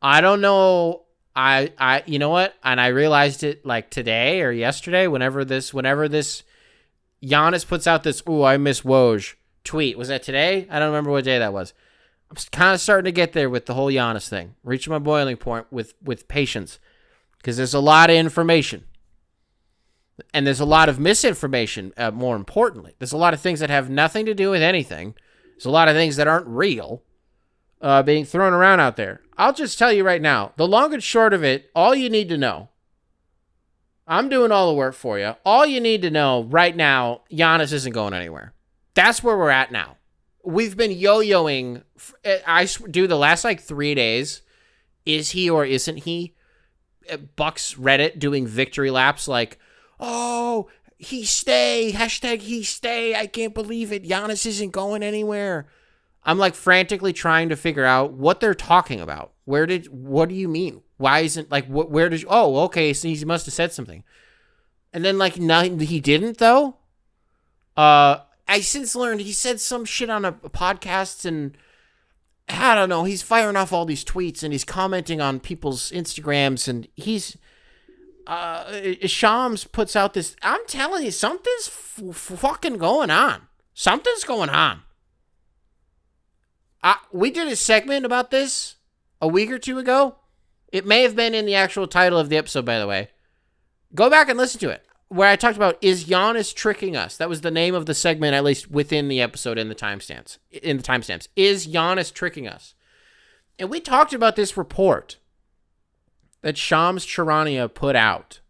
I don't know. You know what? And I realized it like today or yesterday, whenever this Giannis puts out this, ooh, I miss Woj tweet. Was that today? I don't remember what day that was. I'm kind of starting to get there with the whole Giannis thing. Reaching my boiling point with patience. Because there's a lot of information. And there's a lot of misinformation, more importantly. There's a lot of things that have nothing to do with anything. There's a lot of things that aren't real being thrown around out there. I'll just tell you right now, the long and short of it, all you need to know, I'm doing all the work for you. All you need to know right now, Giannis isn't going anywhere. That's where we're at now. We've been yo-yoing. The last like 3 days, is he or isn't he? Bucks Reddit doing victory laps like, oh, he stay, hashtag he stay. I can't believe it. Giannis isn't going anywhere. I'm like frantically trying to figure out what they're talking about. What do you mean? Why isn't like, where did you, oh, okay. So he must have said something. And then like, no, he didn't though. I since learned he said some shit on a podcast, and I don't know. He's firing off all these tweets and he's commenting on people's Instagrams, and he's, Shams puts out this, I'm telling you, something's fucking going on. Something's going on. We did a segment about this a week or two ago. It may have been in the actual title of the episode, by the way. Go back and listen to it, where I talked about, is Giannis tricking us? That was the name of the segment, at least within the episode in the timestamps. Is Giannis tricking us? And we talked about this report that Shams Charania put out,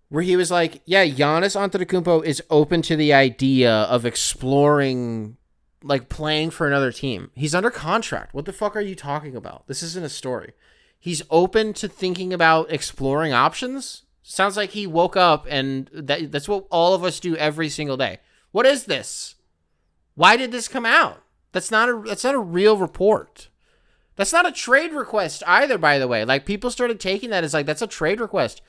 where he was like, yeah, Giannis Antetokounmpo is open to the idea of exploring, like, playing for another team. He's under contract. What the fuck are you talking about? This isn't a story. He's open to thinking about exploring options. Sounds like he woke up and that's what all of us do every single day. What is this? Why did this come out? That's not a real report. That's not a trade request either, by the way. Like, people started taking that as like, that's a trade request.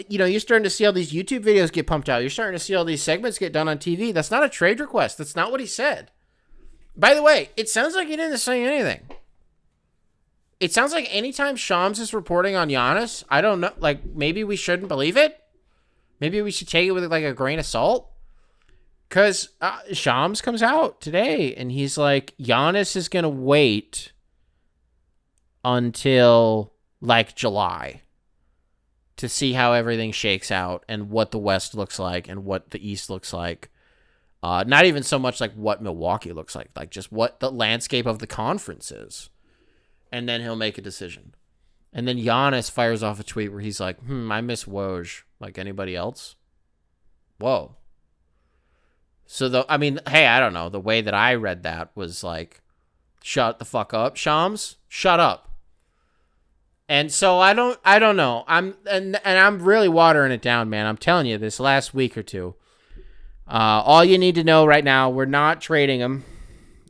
You know, you're starting to see all these YouTube videos get pumped out. You're starting to see all these segments get done on TV. That's not a trade request. That's not what he said. By the way, it sounds like he didn't say anything. It sounds like anytime Shams is reporting on Giannis, I don't know, like, maybe we shouldn't believe it. Maybe we should take it with like a grain of salt. Because Shams comes out today and he's like, Giannis is going to wait until like July to see how everything shakes out and what the West looks like and what the East looks like. Not even so much like what Milwaukee looks like just what the landscape of the conference is. And then he'll make a decision. And then Giannis fires off a tweet where he's like, I miss Woj like anybody else. Whoa. So, hey, I don't know. The way that I read that was like, shut the fuck up, Shams. Shut up. And so I don't know. I'm really watering it down, man. I'm telling you, this last week or two. All you need to know right now, we're not trading him.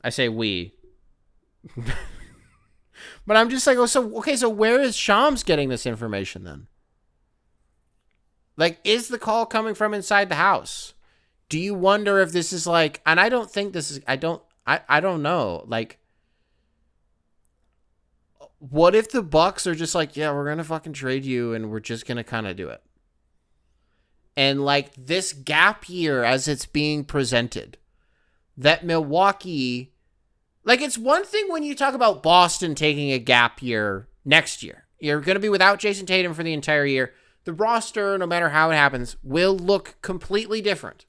I say we. But I'm just like, so where is Shams getting this information then? Like, is the call coming from inside the house? Do you wonder if this is like, and I don't think this is, I don't know. Like, what if the Bucks are just like, yeah, we're going to fucking trade you and we're just going to kind of do it. And like this gap year as it's being presented, that Milwaukee, like, it's one thing when you talk about Boston taking a gap year next year. You're going to be without Jason Tatum for the entire year. The roster, no matter how it happens, will look completely different.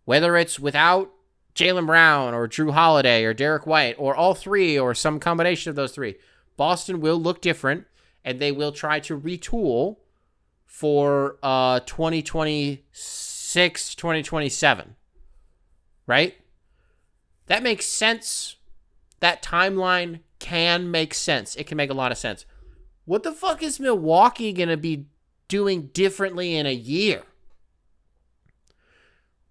Whether it's without Jaylen Brown or Drew Holiday or Derek White or all three or some combination of those three, Boston will look different, and they will try to retool for 2026, 2027. Right? That makes sense. That timeline can make sense. It can make a lot of sense. What the fuck is Milwaukee going to be doing differently in a year?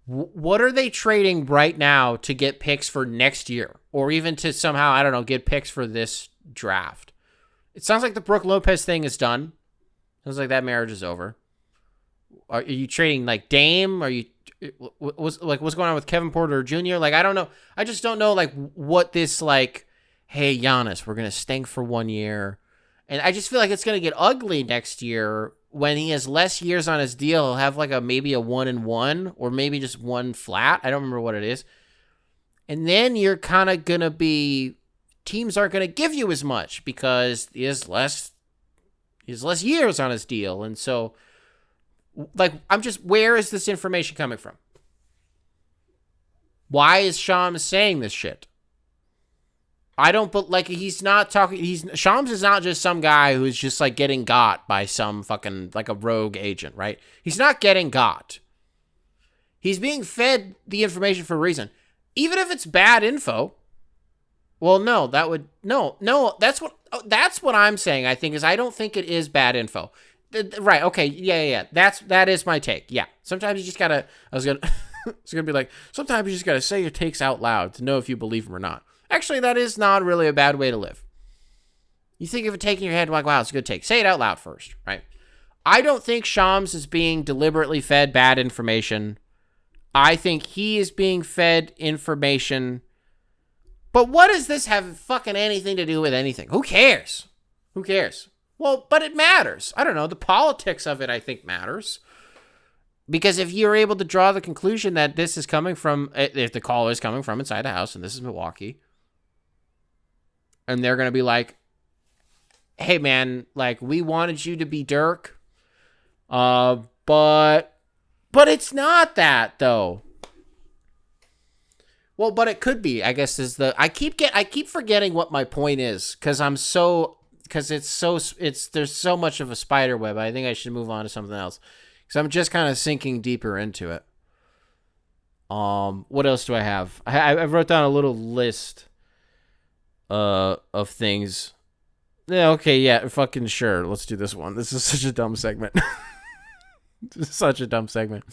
What are they trading right now to get picks for next year? Or even to somehow, I don't know, get picks for this draft? It sounds like the Brook Lopez thing is done. Sounds like that marriage is over. Are you trading like Dame? Are you... what's going on with Kevin Porter Jr.? Like, I don't know. I just don't know, like, what this, like, hey, Giannis, we're going to stink for 1 year. And I just feel like it's going to get ugly next year when he has less years on his deal. He'll have, like, maybe a 1-1 or maybe just one flat. I don't remember what it is. And then you're kind of going to be... Teams aren't going to give you as much because he has less years on his deal. And so... Like, where is this information coming from? Why is Shams saying this shit? Shams is not just some guy who's just like getting got by some fucking, like a rogue agent, right? He's not getting got. He's being fed the information for a reason. Even if it's bad info, well, no, that's what I'm saying, I think, is I don't think it is bad info. Right, okay, yeah. That is my take. Yeah. Sometimes you just gotta, It's going to be like, sometimes you just got to say your takes out loud to know if you believe them or not. Actually, that is not really a bad way to live. You think of a take in your head, like, wow, it's a good take. Say it out loud first, right? I don't think Shams is being deliberately fed bad information. I think he is being fed information. But what does this have fucking anything to do with anything? Who cares? Who cares? Well, but it matters. I don't know. The politics of it, I think, matters. Because if you're able to draw the conclusion that this is coming from, if the call is coming from inside the house, and this is Milwaukee, and they're going to be like, hey, man, like, we wanted you to be Dirk, but it's not that, though. Well, but it could be, I guess, I keep forgetting what my point is, because there's so much of a spider web. I think I should move on to something else, because I'm just kind of sinking deeper into it. What else do I have? I wrote down a little list of things. Yeah, okay, yeah, fucking sure. Let's do this one. This is such a dumb segment. This is such a dumb segment.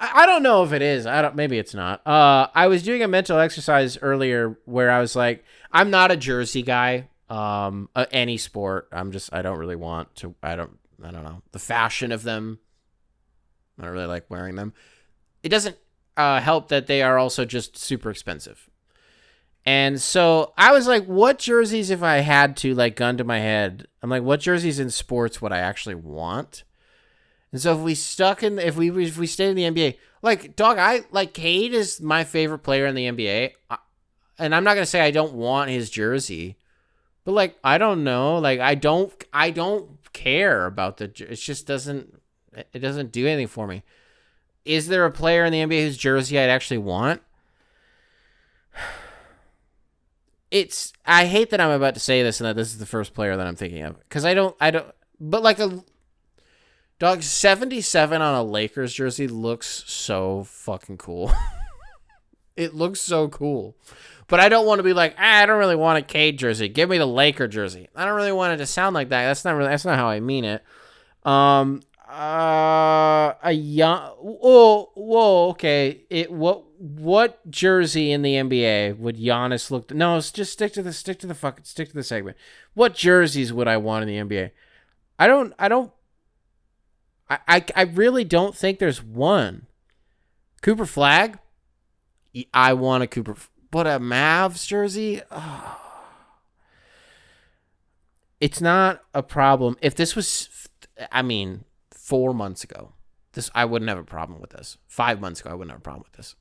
I don't know if it is. Maybe it's not. I was doing a mental exercise earlier where I was like, I'm not a jersey guy. Any sport. I don't really want to. I don't know. The fashion of them. I don't really like wearing them. It doesn't help that they are also just super expensive. And so I was like, what jerseys, if I had to, like, gun to my head, I'm like, what jerseys in sports would I actually want? And so if we stayed in the NBA, like, dog, Cade is my favorite player in the NBA. And I'm not going to say I don't want his jersey, but, like, I don't know. Like, I don't care about it just doesn't do anything for me. Is there a player in the NBA whose jersey I'd actually want? I hate that I'm about to say this and that this is the first player that I'm thinking of, because I don't, but like dog 77 on a Lakers jersey looks so fucking cool. It looks so cool, but I don't want to be like, I don't really want a Cade jersey. Give me the Laker jersey. I don't really want it to sound like that. That's not how I mean it. Okay. What jersey in the NBA would Giannis look? No, just stick to the segment. What jerseys would I want in the NBA? I really don't think there's one. Cooper Flag? I want a Cooper, but a Mavs jersey? Oh. It's not a problem. If this was, 4 months ago, I wouldn't have a problem with this. 5 months ago, I wouldn't have a problem with this.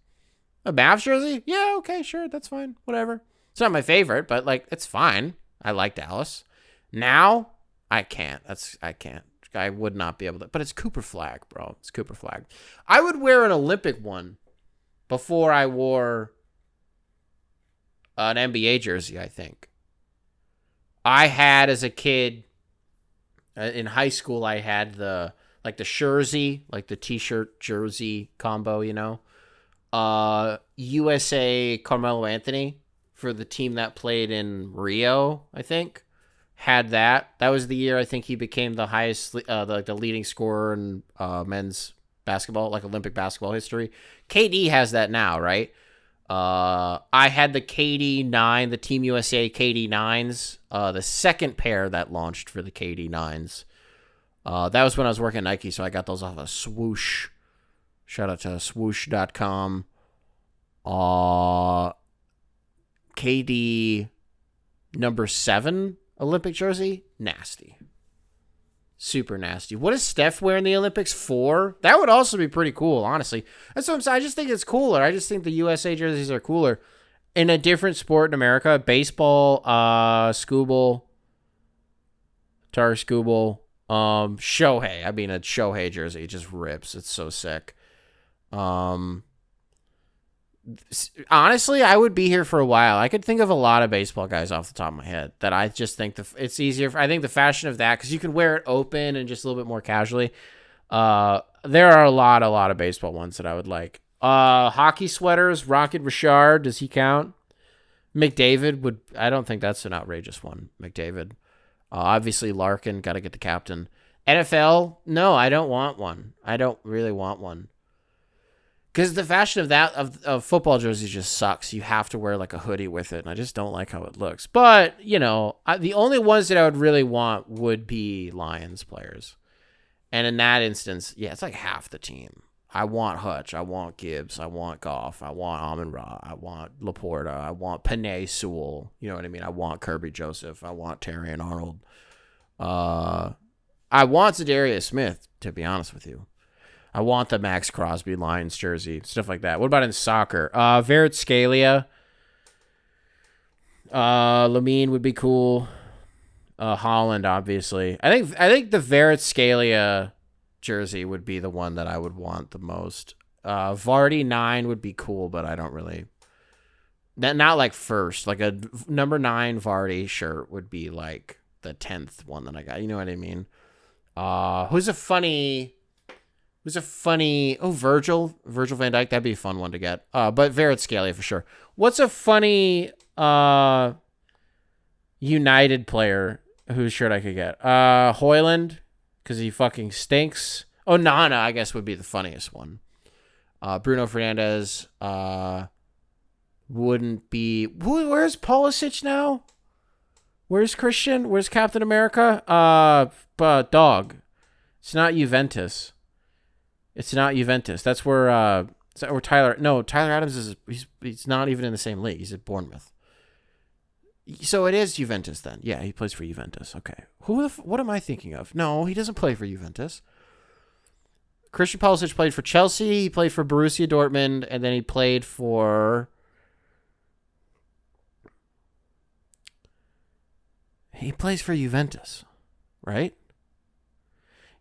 A Mavs jersey? Yeah, okay, sure, that's fine, whatever. It's not my favorite, but, like, it's fine. I like Dallas. Now, I can't. I can't. I would not be able to. But it's Cooper Flag, bro. It's Cooper Flag. I would wear an Olympic one before I wore an NBA jersey, I think. I had, as a kid, in high school, I had the jersey, like the t-shirt jersey combo, you know. USA Carmelo Anthony for the team that played in Rio, I think, had that. That was the year I think he became the highest, the leading scorer in men's basketball, like Olympic basketball history. KD has that now, right? I had the KD9, the Team USA KD9s, the second pair that launched for the KD9s. That was when I was working at Nike, so I got those off of Swoosh. Shout out to swoosh.com. KD number 7 Olympic jersey, nasty. Super nasty. What does Steph wear in the Olympics? 4? That would also be pretty cool, honestly. That's what I'm saying. I just think it's cooler. I just think the USA jerseys are cooler. In a different sport in America, baseball, Scooble, Tar Scooble, Shohei. I mean, a Shohei jersey just rips. It's so sick. Honestly, I would be here for a while. I could think of a lot of baseball guys off the top of my head that I just think it's easier. I think the fashion of that, because you can wear it open and just a little bit more casually. There are a lot of baseball ones that I would like. Hockey sweaters, Rocket Richard, does he count? McDavid would. I don't think that's an outrageous one. McDavid. Obviously, Larkin, got to get the captain. NFL, no, I don't want one. I don't really want one. Because the fashion of that of football jerseys just sucks. You have to wear like a hoodie with it, and I just don't like how it looks. But the only ones that I would really want would be Lions players, and in that instance, yeah, it's like half the team. I want Hutch, I want Gibbs, I want Goff, I want Amon-Ra, I want Laporta, I want Penei Sewell. You know what I mean? I want Kirby Joseph, I want Terry and Arnold. I want Zadarius Smith, to be honest with you. I want the Max Crosby Lions jersey, stuff like that. What about in soccer? Kvaratskhelia. Lamine would be cool. Holland, obviously. I think the Kvaratskhelia jersey would be the one that I would want the most. Vardy 9 would be cool, but I don't really. Not like first. Like a number 9 Vardy shirt would be like the 10th one that I got. You know what I mean? Who's a funny Virgil van Dijk, that'd be a fun one to get. But Kvaratskhelia for sure. What's a funny United player whose shirt I could get? Hoyland, because he fucking stinks. Oh, Nana, I guess, would be the funniest one. Bruno Fernandes wouldn't be. Where's Pulisic now? Where's Christian? Where's Captain America? But dog. It's not Juventus. It's not Juventus. That's where Tyler. No, Tyler Adams is. He's not even in the same league. He's at Bournemouth. So it is Juventus then. Yeah, he plays for Juventus. Okay. What am I thinking of? No, he doesn't play for Juventus. Christian Pulisic played for Chelsea. He played for Borussia Dortmund, and then he played for. He plays for Juventus, right?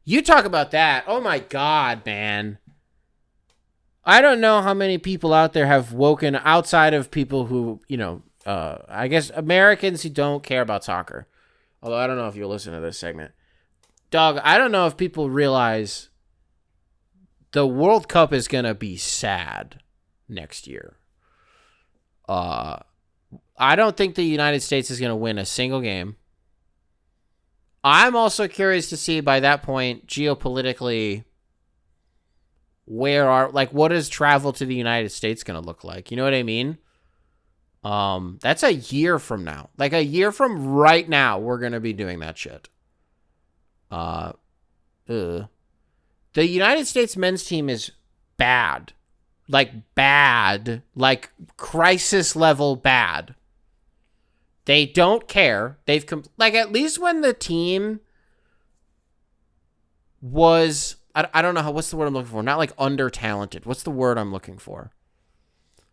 You talk about that. Oh, my God, man. I don't know how many people out there have woken outside of people who, I guess Americans who don't care about soccer. Although I don't know if you'll listen to this segment. Dog, I don't know if people realize the World Cup is going to be sad next year. I don't think the United States is going to win a single game. I'm also curious to see by that point, geopolitically, what is travel to the United States going to look like? You know what I mean? That's a year from now. Like a year from right now, we're going to be doing that shit. The United States men's team is bad. Like crisis level bad. They don't care. At least when the team was, I don't know what's the word I'm looking for? Not like under-talented. What's the word I'm looking for?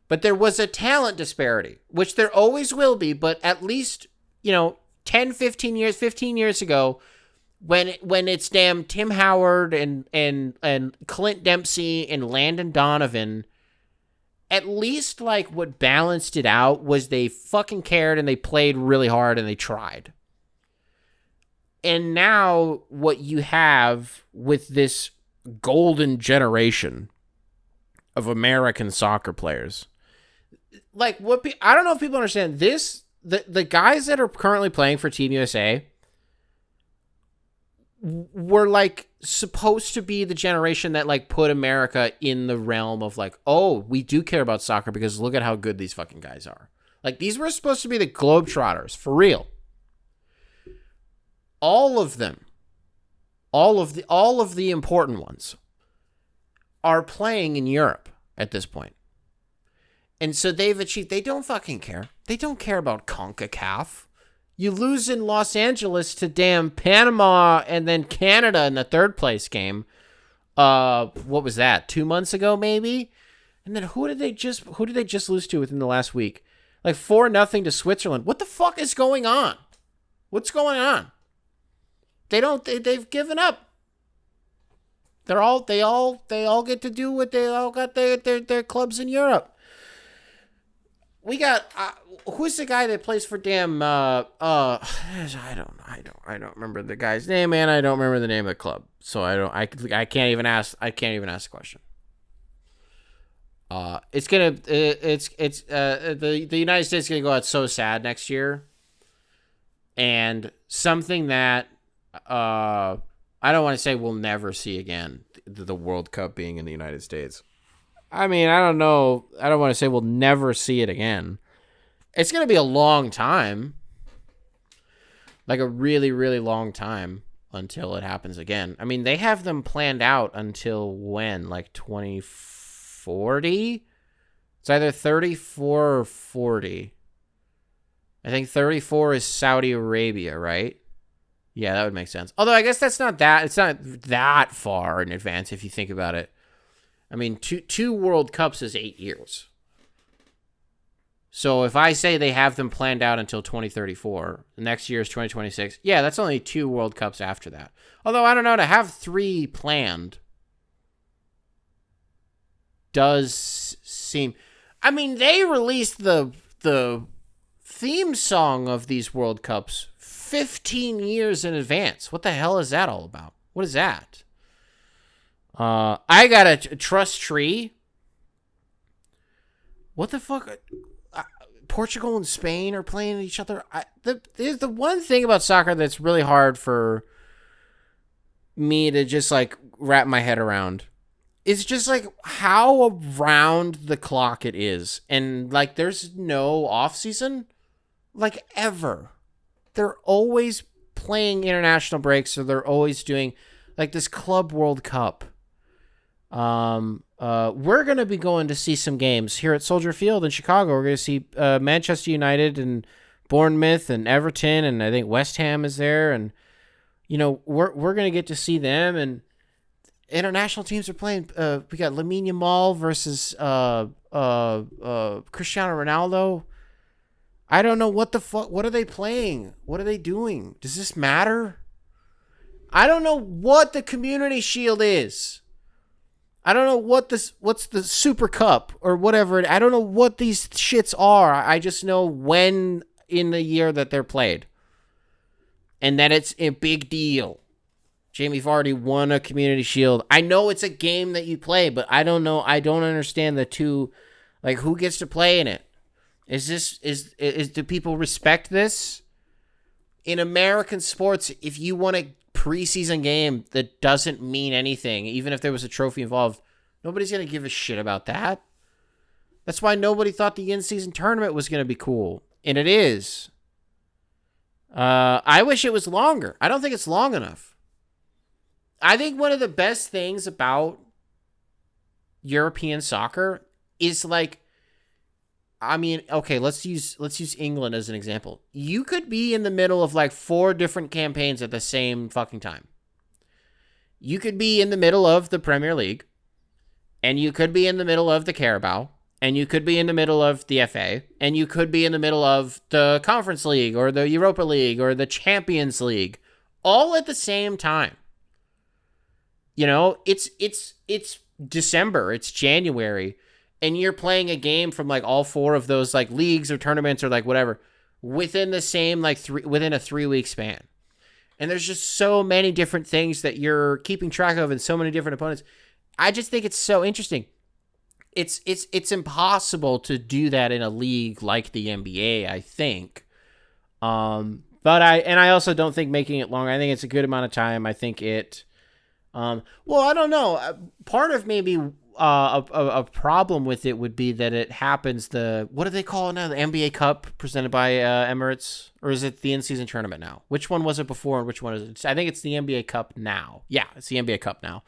But there was a talent disparity, which there always will be, but at least, 10, 15 years ago, when it's damn Tim Howard and Clint Dempsey and Landon Donovan, at least like what balanced it out was they fucking cared and they played really hard and they tried. And now what you have with this golden generation of American soccer players, I don't know if people understand this. The guys that are currently playing for Team USA were like supposed to be the generation that like put America in the realm of like, oh, we do care about soccer because look at how good these fucking guys are. Like these were supposed to be the Globetrotters for real. All of them, all of the important ones are playing in Europe at this point. And so they've achieved, they don't fucking care. They don't care about CONCACAF. You lose in Los Angeles to damn Panama and then Canada in the third place game. What was that? 2 months ago, maybe? And then who did they just lose to within the last week? Like 4-0 to Switzerland. What the fuck is going on? What's going on? They've given up. They all get to do what they all got their clubs in Europe. We got who's the guy that plays for damn I don't remember the guy's name, man. I don't remember the name of the club. So I can't even ask the question. The United States is gonna go out so sad next year. And something that I don't want to say we'll never see again, the World Cup being in the United States. I mean, I don't know. I don't want to say we'll never see it again. It's going to be a long time. Like a really, really long time until it happens again. I mean, they have them planned out until when? Like 2040? It's either 34 or 40. I think 34 is Saudi Arabia, right? Yeah, that would make sense. Although I guess it's not that far in advance if you think about it. I mean, two World Cups is 8 years. So if I say they have them planned out until 2034, the next year is 2026. Yeah, that's only 2 World Cups after that. Although, I don't know, to have 3 planned does seem... I mean, they released the theme song of these World Cups 15 years in advance. What the hell is that all about? What is that? I got a trust tree. What the fuck? Portugal and Spain are playing each other. There's the one thing about soccer that's really hard for me to just like wrap my head around. It's just like how around the clock it is. And like there's no off season like ever. They're always playing international breaks, so they're always doing like this Club World Cup. We're going to be going to see some games here at Soldier Field in Chicago. We're going to see Manchester United and Bournemouth and Everton, and I think West Ham is there. And, you know, we're going to get to see them. And international teams are playing. We got Lamine Yamal versus Cristiano Ronaldo. I don't know what the fuck. What are they playing? What are they doing? Does this matter? I don't know what the Community Shield is. I don't know what's the Super Cup or whatever. I don't know what these shits are. I just know when in the year that they're played. And that it's a big deal. Jamie Vardy won a Community Shield. I know it's a game that you play, but I don't know. I don't understand the two, like who gets to play in it. Do people respect this? In American sports, if you won a preseason game that doesn't mean anything, even if there was a trophy involved, nobody's going to give a shit about that. That's why nobody thought the in-season tournament was going to be cool. And it is. I wish it was longer. I don't think it's long enough. I think one of the best things about European soccer is like, I mean, okay, let's use England as an example. You could be in the middle of like 4 different campaigns at the same fucking time. You could be in the middle of the Premier League, and you could be in the middle of the Carabao, and you could be in the middle of the FA, and you could be in the middle of the Conference League or the Europa League or the Champions League, all at the same time. You know, it's December, it's January, and you're playing a game from like all 4 of those like leagues or tournaments or like whatever within the same like within a 3-week span. And there's just so many different things that you're keeping track of and so many different opponents. I just think it's so interesting. It's impossible to do that in a league like the NBA, I think. But I also don't think making it longer. I think it's a good amount of time. I think it well, I don't know. Part of maybe a problem with it would be that it happens what do they call it now? The NBA Cup presented by Emirates? Or is it the in-season tournament now? Which one was it before and which one is it? I think it's the NBA Cup now. Yeah, it's the NBA Cup now.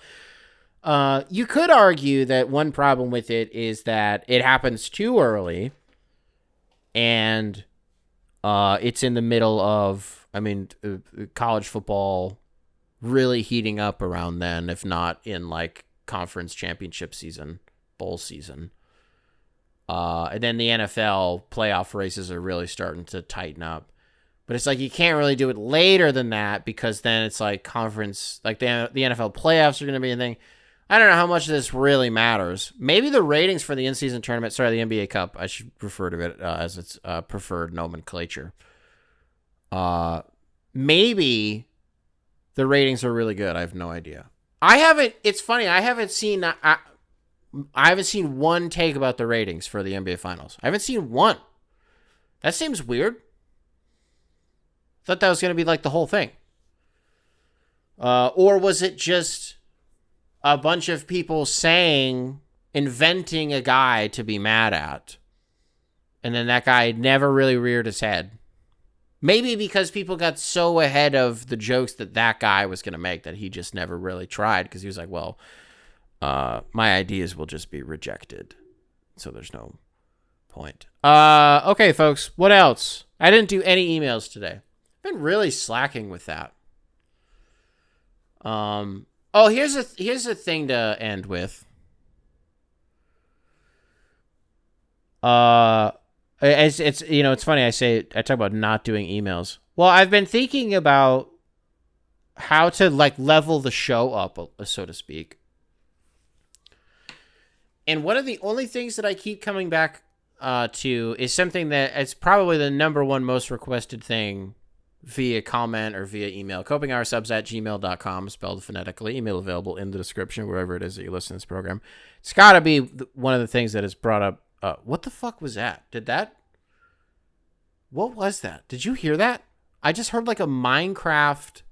You could argue that one problem with it is that it happens too early and it's in the middle of, I mean, college football really heating up around then, if not in like conference championship season, bowl season. And then the NFL playoff races are really starting to tighten up. But it's like you can't really do it later than that because then it's like conference, like the NFL playoffs are going to be a thing. I don't know how much this really matters. Maybe the ratings for the in-season tournament, the NBA Cup, I should refer to it as its preferred nomenclature. Maybe the ratings are really good. I have no idea. It's funny. I haven't seen one take about the ratings for the NBA Finals. I haven't seen one. That seems weird. Thought that was going to be like the whole thing. Or was it just a bunch of people saying inventing a guy to be mad at. And then that guy never really reared his head. Maybe because people got so ahead of the jokes that guy was going to make that he just never really tried, because he was like, well, my ideas will just be rejected. So there's no point. Okay, folks, what else? I didn't do any emails today. I've been really slacking with that. Here's a thing to end with. It's it's funny I talk about not doing emails. Well, I've been thinking about how to level the show up, so to speak. And one of the only things that I keep coming back to is something that it's probably the number one most requested thing via comment or via email. copinghoursubs@gmail.com, spelled phonetically. Email available in the description, wherever it is that you listen to this program. It's got to be one of the things that is brought up. What the fuck was that? What was that? Did you hear that? I just heard like a Minecraft.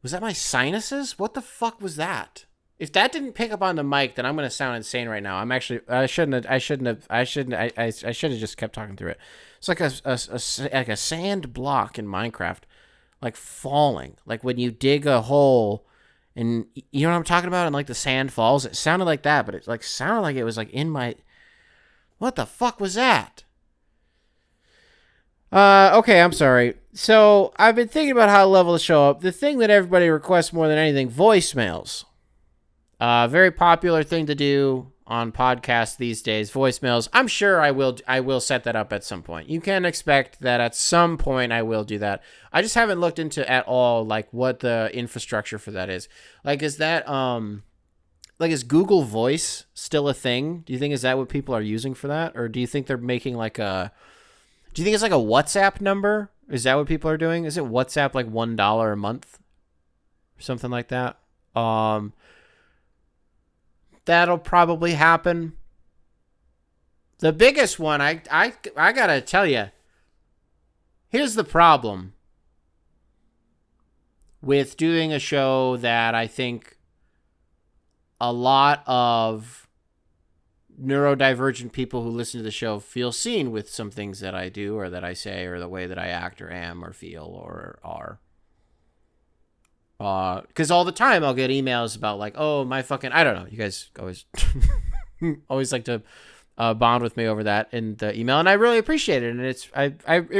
Was that my sinuses? What the fuck was that? If that didn't pick up on the mic, then I'm going to sound insane right now. I should have just kept talking through it. It's like a sand block in Minecraft, like falling. Like when you dig a hole and you know what I'm talking about? And like the sand falls. It sounded like that, but it like sounded like it was like in my, what the fuck was that? Okay, I'm sorry. So I've been thinking about how to level the show up. The thing that everybody requests more than anything, voicemails. Very popular thing to do on podcasts these days, voicemails. I'm sure I will set that up at some point. You can expect that at some point I will do that. I just haven't looked into at all like what the infrastructure for that is. Like, is that is Google Voice still a thing? Do you think is that what people are using for that? Or do you think they're making do you think it's like a WhatsApp number? Is that what people are doing? Is it WhatsApp like $1 a month? Or something like that? That'll probably happen. The biggest one, I gotta tell you, here's the problem with doing a show that I think a lot of neurodivergent people who listen to the show feel seen with some things that I do or that I say or the way that I act or am or feel or are. Because all the time I'll get emails about like, oh, my fucking, I don't know. You guys always, always like to bond with me over that in the email, and I really appreciate it. And it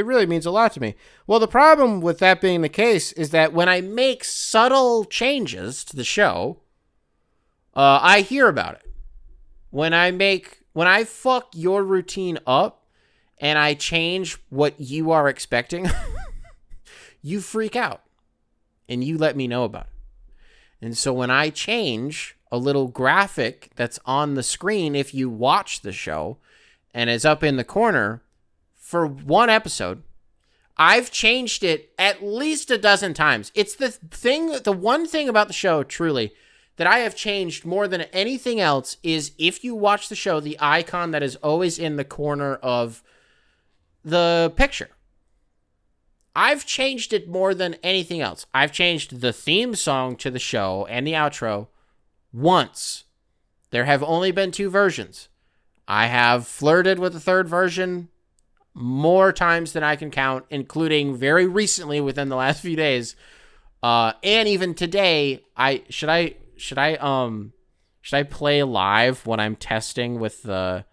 really means a lot to me. Well, the problem with that being the case is that when I make subtle changes to the show, I hear about it. When I fuck your routine up and I change what you are expecting, you freak out. And you let me know about it. And so when I change a little graphic that's on the screen, if you watch the show and it's up in the corner for one episode, I've changed it at least a dozen times. It's the one thing about the show, truly, that I have changed more than anything else is if you watch the show, the icon that is always in the corner of the picture. I've changed it more than anything else. I've changed the theme song to the show and the outro once. There have only been 2 versions. I have flirted with the 3rd version more times than I can count, including very recently within the last few days. And even today, should I play live when I'm testing with the...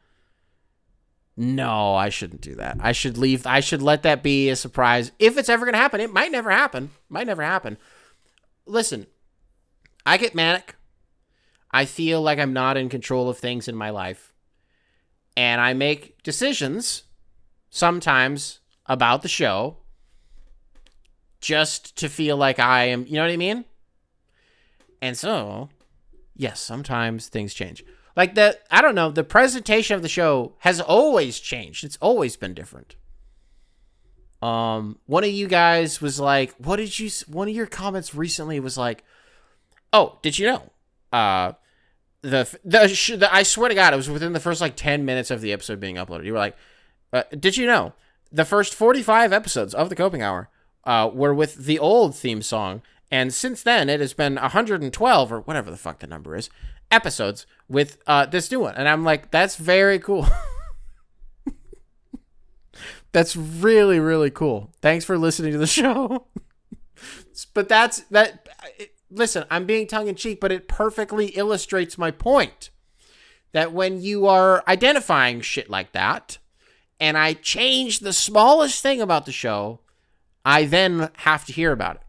No, I shouldn't do that. I should let that be a surprise. If it's ever going to happen, it might never happen. Listen, I get manic. I feel like I'm not in control of things in my life. And I make decisions sometimes about the show just to feel like I am, you know what I mean? And so, yes, sometimes things change. Like the presentation of the show has always changed. It's always been different. One of you guys was like, one of your comments recently was like, oh, did you know? I swear to God, it was within the first like 10 minutes of the episode being uploaded. You were like, did you know the first 45 episodes of the Coping Hour were with the old theme song, and since then it has been 112 or whatever the fuck the number is. episodes with this new one. And I'm like, that's very cool. That's really, really cool. Thanks for listening to the show. But listen, I'm being tongue in cheek, but it perfectly illustrates my point that when you are identifying shit like that, and I change the smallest thing about the show, I then have to hear about it.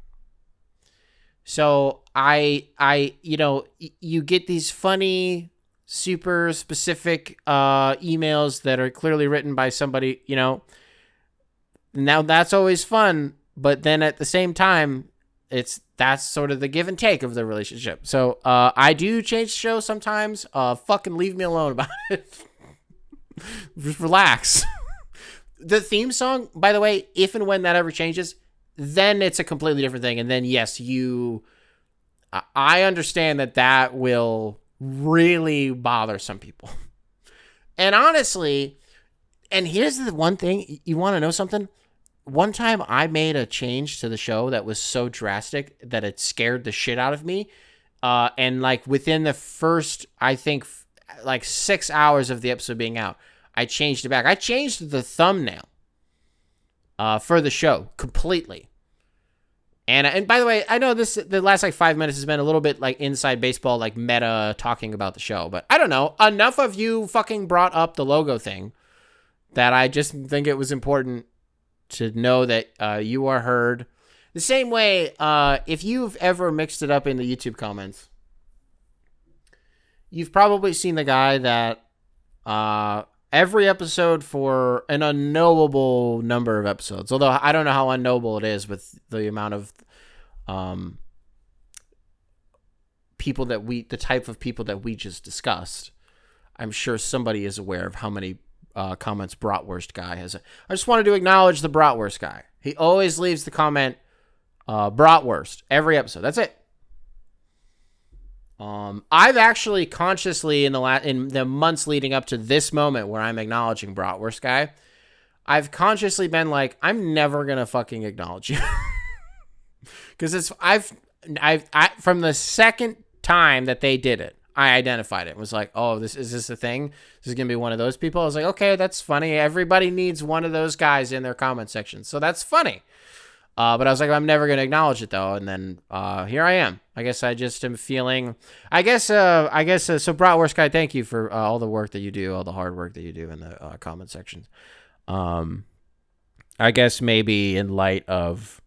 So you get these funny, super specific emails that are clearly written by somebody, now that's always fun, but then at the same time, that's sort of the give and take of the relationship. So I do change the show sometimes. Fucking leave me alone about it. Just relax. The theme song, by the way, if and when that ever changes, then it's a completely different thing. And then, yes, I understand that will really bother some people. And honestly, and here's the one thing, you want to know something? One time I made a change to the show that was so drastic that it scared the shit out of me. And like within the first, I think, like 6 hours of the episode being out, I changed it back. I changed the thumbnail for the show completely. And by the way, I know the last like 5 minutes has been a little bit like inside baseball, like meta talking about the show, but I don't know. Enough of you fucking brought up the logo thing that I just think it was important to know that you are heard. The same way, if you've ever mixed it up in the YouTube comments, you've probably seen the guy that every episode for an unknowable number of episodes, although I don't know how unknowable it is with the amount of people the type of people that we just discussed. I'm sure somebody is aware of how many comments Bratwurst guy has. I just wanted to acknowledge the Bratwurst guy. He always leaves the comment Bratwurst every episode. That's it. I've actually consciously in the months leading up to this moment where I'm acknowledging Bratwurst guy, I've consciously been like, I'm never gonna fucking acknowledge you, because I've from the second time that they did it, I identified it and was like, oh, is this a thing? This is going to be one of those people. I was like, okay, that's funny. Everybody needs one of those guys in their comment section. So that's funny. But I was like, I'm never going to acknowledge it though. And then here I am. I guess I just am feeling, so Bratwurst guy, thank you for all the work that you do, all the hard work that you do in the comment sections. I guess maybe in light of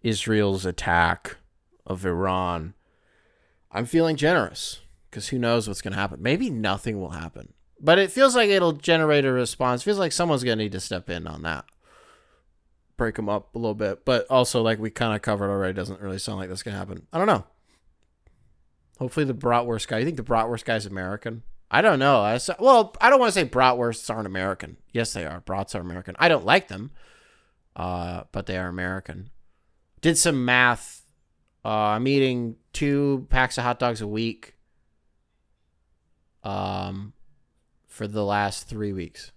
Israel's attack of Iran, I'm feeling generous because who knows what's going to happen. Maybe nothing will happen, but it feels like it'll generate a response. Feels like someone's going to need to step in on that. Break them up a little bit, but also like we kind of covered already, doesn't really sound like that's going to happen. I don't know. Hopefully the Bratwurst guy, you think the Bratwurst guy's American? I don't know. I don't want to say Bratwursts aren't American. Yes, they are. Brats are American. I don't like them, but they are American. Did some math. I'm eating 2 packs of hot dogs a week for the last 3 weeks.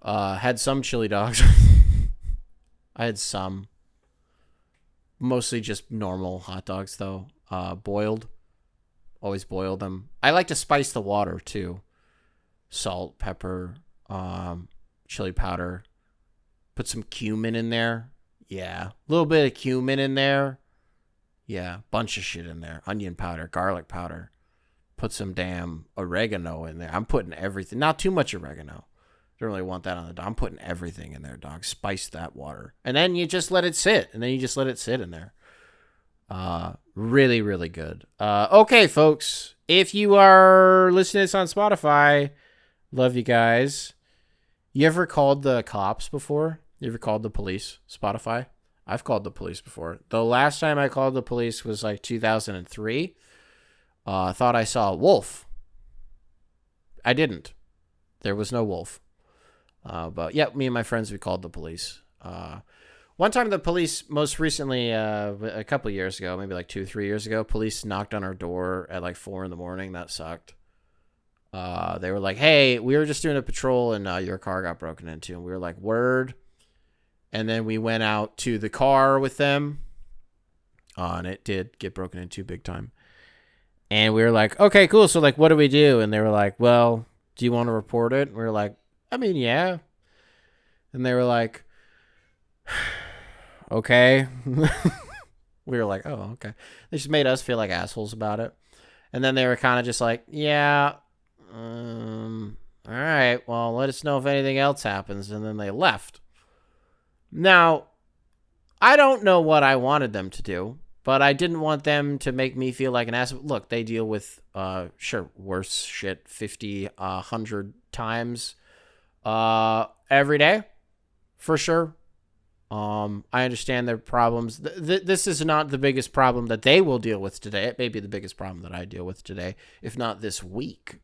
Had some chili dogs. I had some. Mostly just normal hot dogs, though. Boiled. Always boil them. I like to spice the water, too. Salt, pepper, chili powder. Put some cumin in there. Yeah. A little bit of cumin in there. Yeah. Bunch of shit in there. Onion powder, garlic powder. Put some damn oregano in there. I'm putting everything. Not too much oregano. Don't really want that on the dog. I'm putting everything in there, dog. Spice that water. And then you just let it sit. And then you just let it sit in there. Really, really good. Okay, folks. If you are listening to this on Spotify, love you guys. You ever called the cops before? You ever called the police? Spotify? I've called the police before. The last time I called the police was like 2003. I thought I saw a wolf. I didn't. There was no wolf. But yeah, me and my friends, we called the police. One time the police, most recently, a couple of years ago, maybe like 2-3 years ago, police knocked on our door at like 4 a.m. That sucked. They were like, hey, we were just doing a patrol and your car got broken into. And we were like, word. And then we went out to the car with them. and it did get broken into big time. And we were like, okay, cool. So, like, what do we do? And they were like, well, do you want to report it? And we were like, I mean, yeah. And they were like, okay. We were like, oh, okay. They just made us feel like assholes about it. And then they were kind of just like, yeah, all right, well, let us know if anything else happens. And then they left. Now, I don't know what I wanted them to do, but I didn't want them to make me feel like an ass. Look, they deal with, sure, worse shit 50, 100 times every day, for sure. I understand their problems. This is not the biggest problem that they will deal with today. It may be the biggest problem that I deal with today, if not this week.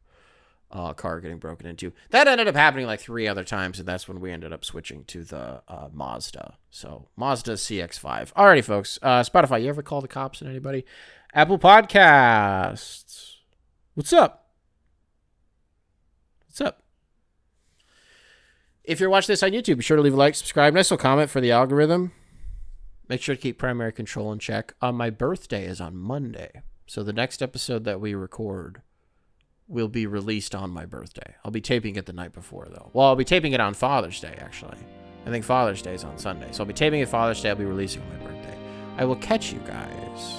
Car getting broken into. That ended up happening like 3 other times, and that's when we ended up switching to the Mazda. So, Mazda CX-5. Alrighty, folks. Spotify, you ever call the cops on anybody? Apple Podcasts. What's up? What's up? If you're watching this on YouTube, be sure to leave a like, subscribe, nice little comment for the algorithm. Make sure to keep primary control in check. My birthday is on Monday, so the next episode that we record will be released on my birthday. I'll be taping it the night before, though. Well, I'll be taping it on Father's Day, actually. I think Father's Day is on Sunday. So I'll be taping it Father's Day. I'll be releasing on my birthday. I will catch you guys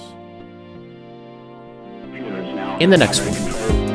in the next one.